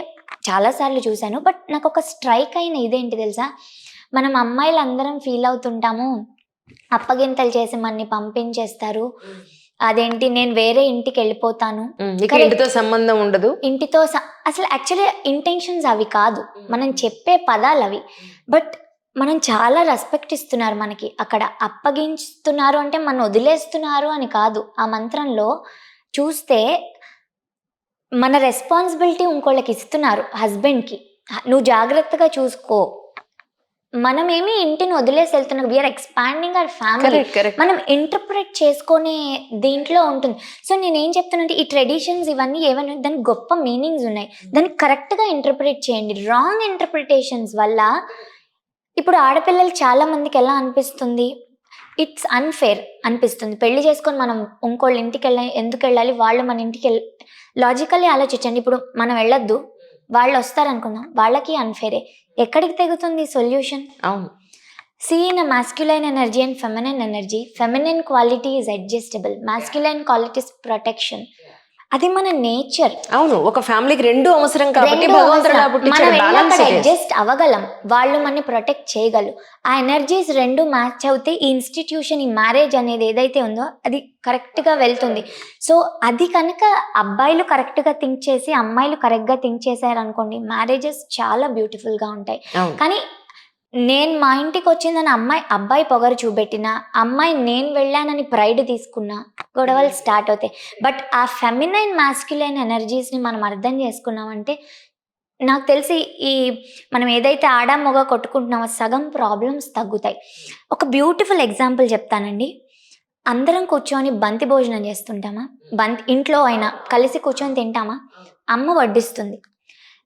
S2: చాలాసార్లు చూశాను. బట్ నాకు ఒక స్ట్రైక్ అయిన ఇదేంటి తెలుసా, మనం అమ్మాయిలు అందరం ఫీల్ అవుతుంటాము, అప్పగింతలు చేసి మనని పంపించేస్తారు, అదేంటి నేను వేరే ఇంటికి వెళ్ళిపోతాను,
S1: నీకు ఇంటితో సంబంధం ఉండదు,
S2: ఇంటితో అసలు యాక్చువల్లీ ఇంటెన్షన్స్ అవి కాదు, మనం చెప్పే పదాలు అవి. బట్ మనం చాలా రెస్పెక్ట్ ఇస్తున్నారు మనకి అక్కడ. అప్పగించుతున్నారు అంటే మనం వదిలేస్తున్నారు అని కాదు. ఆ మంత్రంలో చూస్తే మన రెస్పాన్సిబిలిటీ ఇంకోళ్ళకి ఇస్తున్నారు, హస్బెండ్కి, నువ్వు జాగ్రత్తగా చూసుకో. మనమేమి ఇంటిని వదిలేసి వెళ్తున్నాం, వీఆర్ ఎక్స్పాండింగ్ అవర్ ఫ్యామిలీ. మనం ఇంటర్ప్రిట్ చేసుకునే దీంట్లో ఉంటుంది. సో నేనేం చెప్తానంటే, ఈ ట్రెడిషన్స్ ఇవన్నీ ఏవైనా దానికి గొప్ప మీనింగ్స్ ఉన్నాయి, దాన్ని కరెక్ట్గా ఇంటర్ప్రిట్ చేయండి. రాంగ్ ఇంటర్ప్రిటేషన్స్ వల్ల ఇప్పుడు ఆడపిల్లలు చాలా మందికి ఎలా అనిపిస్తుంది, ఇట్స్ అన్ఫేర్ అనిపిస్తుంది. పెళ్లి చేసుకొని మనం ఇంకోళ్ళ ఇంటికి ఎందుకు వెళ్ళాలి, వాళ్ళు మన ఇంటికి లాజికల్లీ ఆలోచించండి. ఇప్పుడు మనం వెళ్ళొద్దు, వాళ్ళు వస్తారనుకుందాం, వాళ్ళకి అన్ఫేరే. ఎక్కడికి తెగుతుంది సొల్యూషన్?
S1: అవును.
S2: See, in a masculine energy and feminine energy, feminine quality is adjustable, masculine quality is protection. అది మన నేచర్.
S1: అవును, ఒక ఫ్యామిలీకి రెండు అవసరం కాబట్టి
S2: మనం అక్కడ అడ్జస్ట్ అవ్వగలం, వాళ్ళు మనని ప్రొటెక్ట్ చేయగలరు. ఆ ఎనర్జీస్ రెండు మ్యాచ్ అవుతే ఈ ఇన్స్టిట్యూషన్, ఈ మ్యారేజ్ అనేది ఏదైతే ఉందో అది కరెక్ట్గా వెళ్తుంది. సో అది కనుక అబ్బాయిలు కరెక్ట్గా థింక్ చేసి అమ్మాయిలు కరెక్ట్గా థింక్ చేశారనుకోండి, మ్యారేజెస్ చాలా బ్యూటిఫుల్గా ఉంటాయి. కానీ నేను మా ఇంటికి వచ్చిందని అబ్బాయి పొగరు చూపెట్టినా, అమ్మాయి నేను వెళ్ళానని ప్రైడ్ తీసుకున్నా, గొడవలు స్టార్ట్ అవుతాయి. బట్ ఆ ఫెమినైన్ మాస్క్యులైన్ ఎనర్జీస్ని మనం అర్థం చేసుకున్నామంటే, నాకు తెలిసి ఈ మనం ఏదైతే ఆడా మొగ కొట్టుకుంటున్నామో సగం ప్రాబ్లమ్స్ తగ్గుతాయి. ఒక బ్యూటిఫుల్ ఎగ్జాంపుల్ చెప్తానండి. అందరం కూర్చొని బంతి భోజనం చేస్తుంటామా, ఇంట్లో అయినా కలిసి కూర్చొని తింటామా, అమ్మ వడ్డిస్తుంది.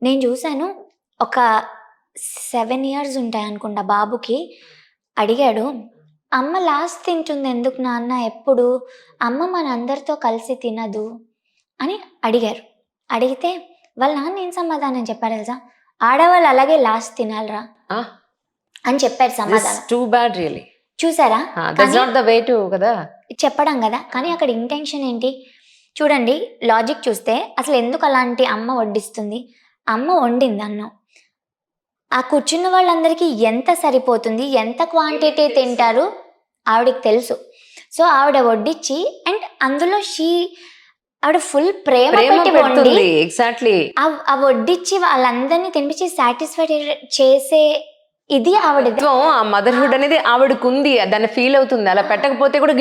S2: నేను చూశాను, ఒక 7 years ఉంటాయి అనుకుంటా బాబుకి, అడిగాడు, అమ్మ లాస్ట్ తింటుంది ఎందుకు నాన్న ఎప్పుడు, అమ్మ మన అందరితో కలిసి తినదు అని అడిగారు. అడిగితే వాళ్ళ నాన్న ఏం సమాధానం చెప్పారు తెలుసా, ఆడవాళ్ళు అలాగే లాస్ట్ తినాలరా అని చెప్పారు సమాధానం.
S1: Too bad really.
S2: చూసారా,
S1: కదా
S2: చెప్పడం కదా. కానీ అక్కడ ఇంటెన్షన్ ఏంటి చూడండి, లాజిక్ చూస్తే అసలు ఎందుకు అలాంటి అమ్మ వడ్డిస్తుంది, అమ్మ వండింది అన్నం, ఆ కూర్చున్న వాళ్ళందరికీ ఎంత సరిపోతుంది, ఎంత క్వాంటిటీ తింటారు ఆవిడకి తెలుసు. సో ఆవిడ వడ్డించి, అండ్ అందులో ఆవిడ ఫుల్ ప్రేమ పెట్టి వండి,
S1: ఎగ్జాక్ట్లీ
S2: ఆ వడ్డించి వాళ్ళందరినీ తినిపించి సాటిస్ఫైడ్ చేసే ఇది ఆవిడ.
S1: ఆ మదర్హుడ్ అనేది ఆవిడకు ఉంది, దాన్ని ఫీల్ అవుతుంది. అలా పెట్టకపోతే కూడా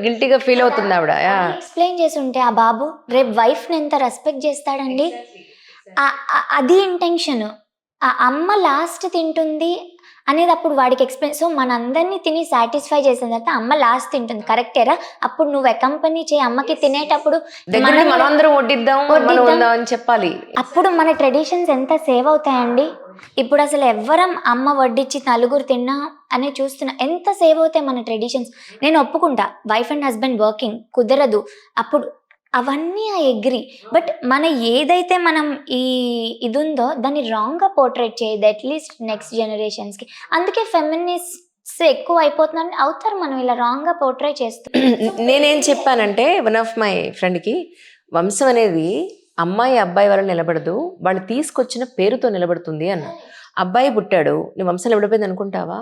S1: గిల్టీగా ఫీల్ అవుతుంది ఆవిడ.
S2: ఎక్స్ప్లెయిన్ చేసి ఉంటే ఆ బాబు రేపు వైఫ్ని ఎంత రెస్పెక్ట్ చేస్తాడండి. అది ఇంటెన్షన్. ఆ అమ్మ లాస్ట్ తింటుంది అనేది అప్పుడు వాడికి ఎక్స్ప్లెయిన్. సో మనందరినీ తిని సాటిస్ఫై చేసిన తర్వాత అమ్మ లాస్ట్ తింటుంది, కరెక్టేరా? అప్పుడు నువ్వు అకంపెనీ చేయి అమ్మకి తినేటప్పుడు,
S1: మనందరం వడ్డిద్దాం అని చెప్పాలి.
S2: అప్పుడు మన ట్రెడిషన్స్ ఎంత సేవ్ అవుతాయండి. ఇప్పుడు అసలు ఎవ్వరం అమ్మ వడ్డించి నలుగురు తిన్నా అని చూస్తున్నా, ఎంత సేవ్ అవుతాయి మన ట్రెడిషన్స్. నేను ఒప్పుకుంటా, వైఫ్ అండ్ హస్బెండ్ వర్కింగ్ కుదరదు అప్పుడు, అవన్నీ ఐ అగ్రీ. బట్ మన ఏదైతే మనం ఇది ఉందో దాన్ని రాంగ్గా పోర్ట్రేట్ చేయదు, అట్లీస్ట్ నెక్స్ట్ జనరేషన్స్కి. అందుకే ఫెమినిస్ట్స్ ఎక్కువ అవుతారు మనం ఇలా రాంగ్గా పోర్ట్రేట్ చేస్తూ.
S1: నేనేం చెప్పానంటే, వన్ ఆఫ్ మై ఫ్రెండ్కి, వంశం అనేది అమ్మాయి అబ్బాయి వల్ల నిలబడదు, వాళ్ళు తీసుకొచ్చిన పేరుతో నిలబడుతుంది అన్న. అబ్బాయి పుట్టాడు, నీ వంశం నిలబడిపోయింది అనుకుంటావా?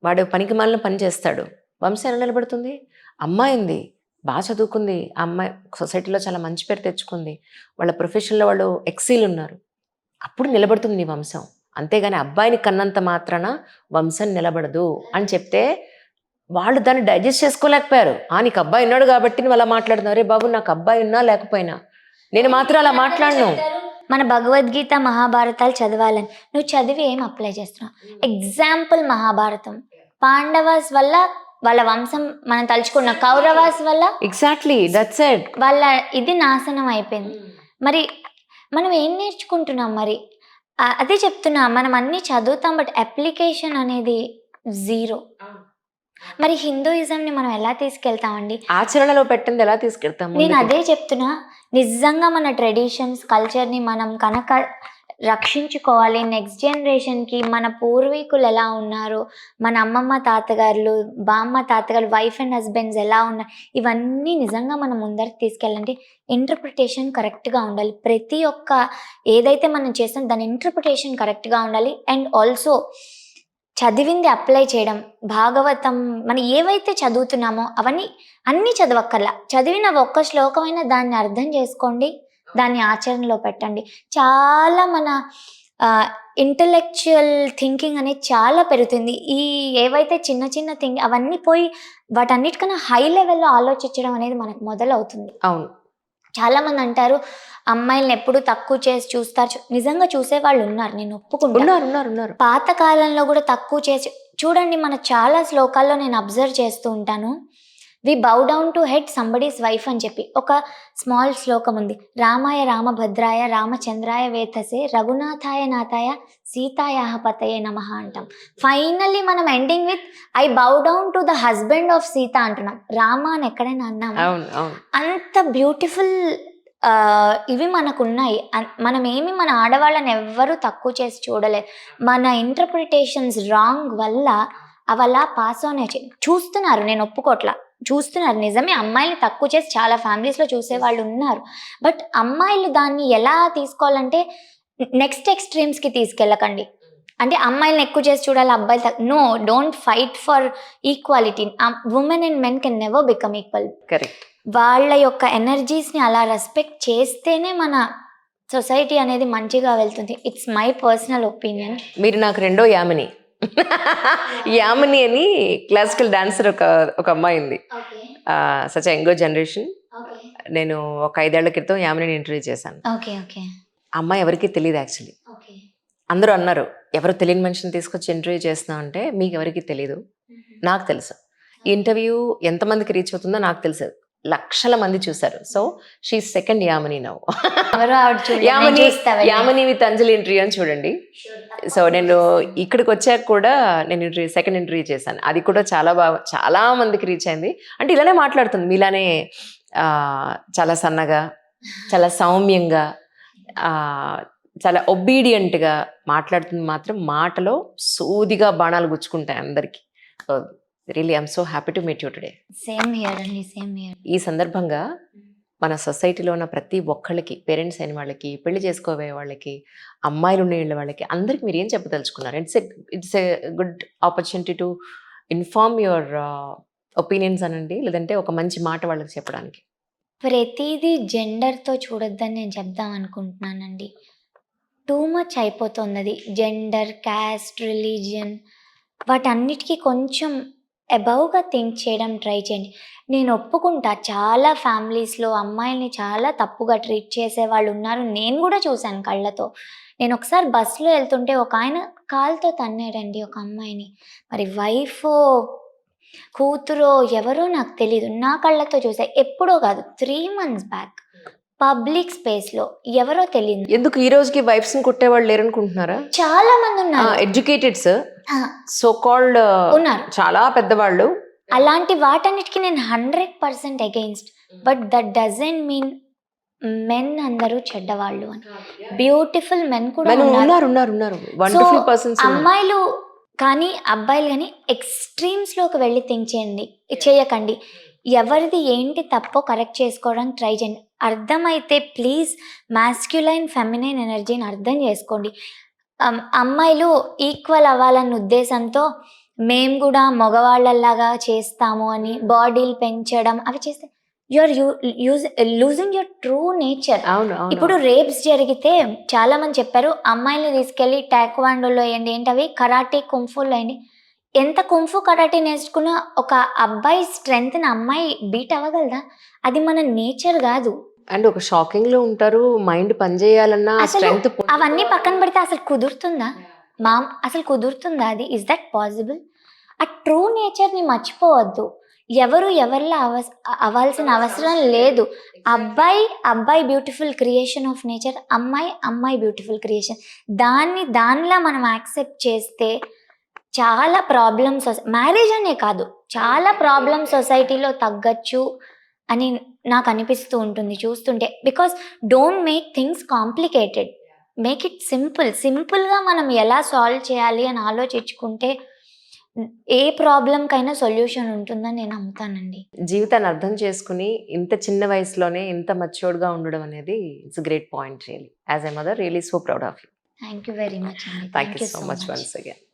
S1: వాడు పనికి మాలిన పని చేస్తాడు, వంశం ఎలా నిలబడుతుంది? అమ్మాయింది, బాగా చదువుకుంది, ఆ అమ్మాయి సొసైటీలో చాలా మంచి పేరు తెచ్చుకుంది, వాళ్ళ ప్రొఫెషన్లో వాళ్ళు ఎక్సీల్ ఉన్నారు, అప్పుడు నిలబడుతుంది నీ వంశం. అంతేగాని అబ్బాయిని కన్నంత మాత్రాన వంశం నిలబడదు అని చెప్తే వాళ్ళు దాన్ని డైజెస్ట్ చేసుకోలేకపోయారు. నీకు అబ్బాయి ఉన్నాడు కాబట్టి నువ్వు అలా మాట్లాడుతున్నావు. రే బాబు, నాకు అబ్బాయి ఉన్నా లేకపోయినా నేను మాత్రం అలా మాట్లాడను.
S2: మన భగవద్గీత మహాభారతాలు చదవాలని నువ్వు చదివి ఏం అప్లై చేస్తున్నావు? ఎగ్జాంపుల్ మహాభారతం, పాండవాస్ వల్ల వాళ్ళ వంశం మనం తలుచుకున్న, కౌరవాస్ వల్ల
S1: ఎగ్జాక్ట్లీ దట్స్ ఇట్,
S2: వాళ్ళ ఇది నాశనం అయిపోయింది. మరి మనం ఏం నేర్చుకుంటున్నాం? మరి అదే చెప్తున్నా, మనం అన్ని చదువుతాం బట్ అప్లికేషన్ అనేది జీరో. మరి హిందూయిజంని మనం ఎలా తీసుకెళ్తామండి?
S1: ఆచరణలో పెట్టింది ఎలా తీసుకెళ్తాము?
S2: నేను అదే చెప్తున్నా, నిజంగా మన ట్రెడిషన్స్ కల్చర్ని మనం కనుక రక్షించుకోవాలి. నెక్స్ట్ జనరేషన్కి మన పూర్వీకులు ఎలా ఉన్నారు, మన అమ్మమ్మ తాతగారులు, బామ్మ తాతగారు, వైఫ్ అండ్ హస్బెండ్స్ ఎలా ఉన్నారు, ఇవన్నీ నిజంగా మనం ముందరికి తీసుకెళ్ళాలంటే ఇంటర్ప్రిటేషన్ కరెక్ట్గా ఉండాలి. ప్రతి ఒక్క ఏదైతే మనం చేస్తాం దాని ఇంటర్ప్రిటేషన్ కరెక్ట్గా ఉండాలి. అండ్ ఆల్సో చదివింది అప్లై చేయడం. భాగవతం మనం ఏవైతే చదువుతున్నామో అవన్నీ అన్నీ చదవక్కర్లా, చదివిన ఒక్క శ్లోకమైన దాన్ని అర్థం చేసుకోండి, దాన్ని ఆచరణలో పెట్టండి. చాలా మన ఇంటలెక్చువల్ థింకింగ్ అనేది చాలా పెరుగుతుంది. ఈ ఏవైతే చిన్న చిన్న అవన్నీ పోయి వాటన్నిటికన్నా హై లెవెల్లో ఆలోచించడం అనేది మనకు మొదలవుతుంది.
S1: అవును.
S2: చాలామంది అంటారు అమ్మాయిలను ఎప్పుడు తక్కువ చేసి చూస్తారు. నిజంగా చూసేవాళ్ళు ఉన్నారు, నేను ఒప్పుకుంటాను. పాత కాలంలో కూడా తక్కువ చేసి చూడండి. మన చాలా శ్లోకాల్లో నేను అబ్జర్వ్ చేస్తూ ఉంటాను, we bow down to head somebody's wife అని చెప్పి ఒక స్మాల్ శ్లోకం ఉంది. రామాయ రామభద్రాయ రామచంద్రాయ వేతసే రఘునాథాయ నాథాయ సీతాయ పతయే నమః అంటాం. ఫైనల్లీ మనం ending with I bow down to the husband of Sita అంటున్నాం. రామ అని ఎక్కడైనా అన్నాం? అంత బ్యూటిఫుల్ ఇవి మనకున్నాయి. మనం మన ఆడవాళ్ళని ఎవ్వరూ తక్కువ చేసి చూడలేదు. మన ఇంటర్ప్రిటేషన్స్ రాంగ్ వల్ల అవలా పాస్ ఆన్ చూస్తున్నారు. నేను ఒప్పుకోట్లా, చూస్తున్నారు నిజమే. అమ్మాయిలు తక్కువ చేసి చాలా ఫ్యామిలీస్లో చూసేవాళ్ళు ఉన్నారు. బట్ అమ్మాయిలు దాన్ని ఎలా తీసుకోవాలంటే నెక్స్ట్ ఎక్స్ట్రీమ్స్కి తీసుకెళ్ళకండి. అంటే అమ్మాయిలను ఎక్కువ చేసి చూడాలి, అబ్బాయిలు no, don't fight for equality. Women and men can never become equal.
S1: Correct.
S2: వాళ్ళ యొక్క ఎనర్జీస్ని అలా రెస్పెక్ట్ చేస్తేనే మన సొసైటీ అనేది మంచిగా వెళ్తుంది. It's my personal opinion.
S1: మీరు నాకు రెండో యామిని. యామిని అని క్లాసికల్ డాన్సర్ ఒక అమ్మాయి ఉంది. సచ్ యంగో జనరేషన్. నేను ఒక 5 ఏళ్ల క్రితం యామిని ఇంటర్వ్యూ చేశాను. అమ్మాయి ఎవరికి తెలియదు యాక్చువల్లీ. అందరూ అన్నారు, ఎవరు తెలియని మనిషిని తీసుకొచ్చి ఇంటర్వ్యూ చేస్తున్నావు అంటే, మీకు ఎవరికి తెలియదు, నాకు తెలుసు. ఈ ఇంటర్వ్యూ ఎంతమందికి రీచ్ అవుతుందో నాకు తెలుసు. లక్షల మంది చూశారు. So she second Yamini now. Yamini with Anjali interview అని చూడండి. సో నేను ఇక్కడికి వచ్చాక కూడా నేను సెకండ్ ఇంటర్వ్యూ చేశాను. అది కూడా చాలా మందికి రీచ్ అయింది. అంటే ఇలానే మాట్లాడుతుంది, మీలానే చాలా సన్నగా, చాలా సౌమ్యంగా, చాలా ఒబీడియంట్గా మాట్లాడుతుంది. మాత్రం మాటలో సూదిగా బాణాలు గుచ్చుకుంటాయి అందరికీ. Really I'm so happy to meet you today.
S2: Same here అండి, సేమ్ హియర్.
S1: ఈ సందర్భంగా మన సొసైటీలో ఉన్న ప్రతి ఒక్కళ్ళకి, పేరెంట్స్ అయిన వాళ్ళకి, పెళ్లి చేసుకోబోయే వాళ్ళకి, అమ్మాయిలు ఉన్న వాళ్ళకి, అందరికి మీరు ఏం చెప్పదలుచుకున్నారు? It's a good opportunity to inform your opinions అనండి, లేదంటే ఒక మంచి మాట వాళ్ళకి చెప్పడానికి.
S2: ప్రతిదీ జెండర్తో చూడొద్దని నేను చెప్దాం అనుకుంటున్నానండి. టూ మచ్ అయిపోతుంది అది. జెండర్, క్యాస్ట్, రిలీజియన్ వాటన్నిటికీ కొంచెం అబౌవ్గా థింక్ చేయడం ట్రై చేయండి. నేను ఒప్పుకుంటా, చాలా ఫ్యామిలీస్లో అమ్మాయిల్ని చాలా తప్పుగా ట్రీట్ చేసే వాళ్ళు ఉన్నారు. నేను కూడా చూశాను కళ్ళతో. నేను ఒకసారి బస్సులో వెళ్తుంటే ఒక ఆయన కాలుతో తన్నాడండి ఒక అమ్మాయిని. మరి వైఫో కూతురో ఎవరో నాకు తెలీదు, నా కళ్ళతో చూసా. ఎప్పుడో కాదు, 3 months బ్యాక్ పబ్లిక్ స్పేస్లో, ఎవరో తెలియదు.
S1: ఎందుకు ఈ రోజుకి వైఫ్స్ కుట్టేవాళ్ళు లేరనుకుంటున్నారా?
S2: చాలా మంది ఉన్నారు,
S1: ఎడ్యుకేటెడ్స్, సో కాల్డ్
S2: ఉన్నారు,
S1: చాలా పెద్దవాళ్ళు.
S2: అలాంటి వాటన్నిటికీ నేను 100% against. But that doesn't mean men అందరూ చెడ్డవాళ్ళు అని. బ్యూటిఫుల్ మెన్ కూడా
S1: ఉన్నారు.
S2: అమ్మాయిలు కానీ అబ్బాయిలు కానీ ఎక్స్ట్రీమ్స్లోకి వెళ్ళి థింక్ చేయకండి. ఎవరిది ఏంటి తప్పో కరెక్ట్ చేసుకోవడానికి ట్రై చేయండి. అర్థమైతే ప్లీజ్ మాస్క్యులైన్ ఫెమినైన్ ఎనర్జీని అర్థం చేసుకోండి. అమ్మాయిలు ఈక్వల్ అవ్వాలన్న ఉద్దేశంతో మేము కూడా మగవాళ్ళలాగా చేస్తాము అని బాడీలు పెంచడం అవి చేస్తే you're losing your true nature. ఇప్పుడు రేప్స్ జరిగితే చాలా మంది చెప్పారు, అమ్మాయిని తీసుకెళ్ళి టాక్వాండోలో వేయండి, ఏంటవి కరాటే, కుంఫులో వేయండి. ఎంత కుంఫు కరాటే నేర్చుకున్నా ఒక అబ్బాయి స్ట్రెంగ్త్ని అమ్మాయి బీట్ అవ్వగలదా? అది మన నేచర్ కాదు.
S1: అండ్ ఒక షాకింగ్ లో ఉంటారు, మైండ్ పనిచేయాలన్నా స్ట్రెంగ్త్.
S2: అవన్నీ పక్కన పెడితే అసలు కుదురుతుందా? అసలు కుదురుతుందా అది? Is that possible? ఆ ట్రూ నేచర్ని మర్చిపోవద్దు. ఎవరు ఎవరిలా అవ్వాల్సిన అవసరం లేదు. అబ్బాయి బ్యూటిఫుల్ క్రియేషన్ ఆఫ్ నేచర్, అమ్మాయి బ్యూటిఫుల్ క్రియేషన్. దానిలా మనం యాక్సెప్ట్ చేస్తే చాలా ప్రాబ్లమ్స్, మ్యారేజ్ అనే కాదు చాలా ప్రాబ్లమ్స్ సొసైటీలో తగ్గచ్చు అని నాకు అనిపిస్తూ ఉంటుంది చూస్తుంటే. Because don't make things complicated. Make it సింపుల్గా మనం ఎలా సాల్వ్ చేయాలి అని ఆలోచించుకుంటే ఏ ప్రాబ్లంకైనా సొల్యూషన్ ఉంటుందని నేను నమ్ముతానండి.
S1: జీవితాన్ని అర్థం చేసుకుని ఇంత చిన్న వయసులోనే ఇంత మచ్యూర్డ్‌గా ఉండడం అనేది it's a great point really. As a mother really so proud of you.
S2: Thank you very much అండి.
S1: Thank you so much once again.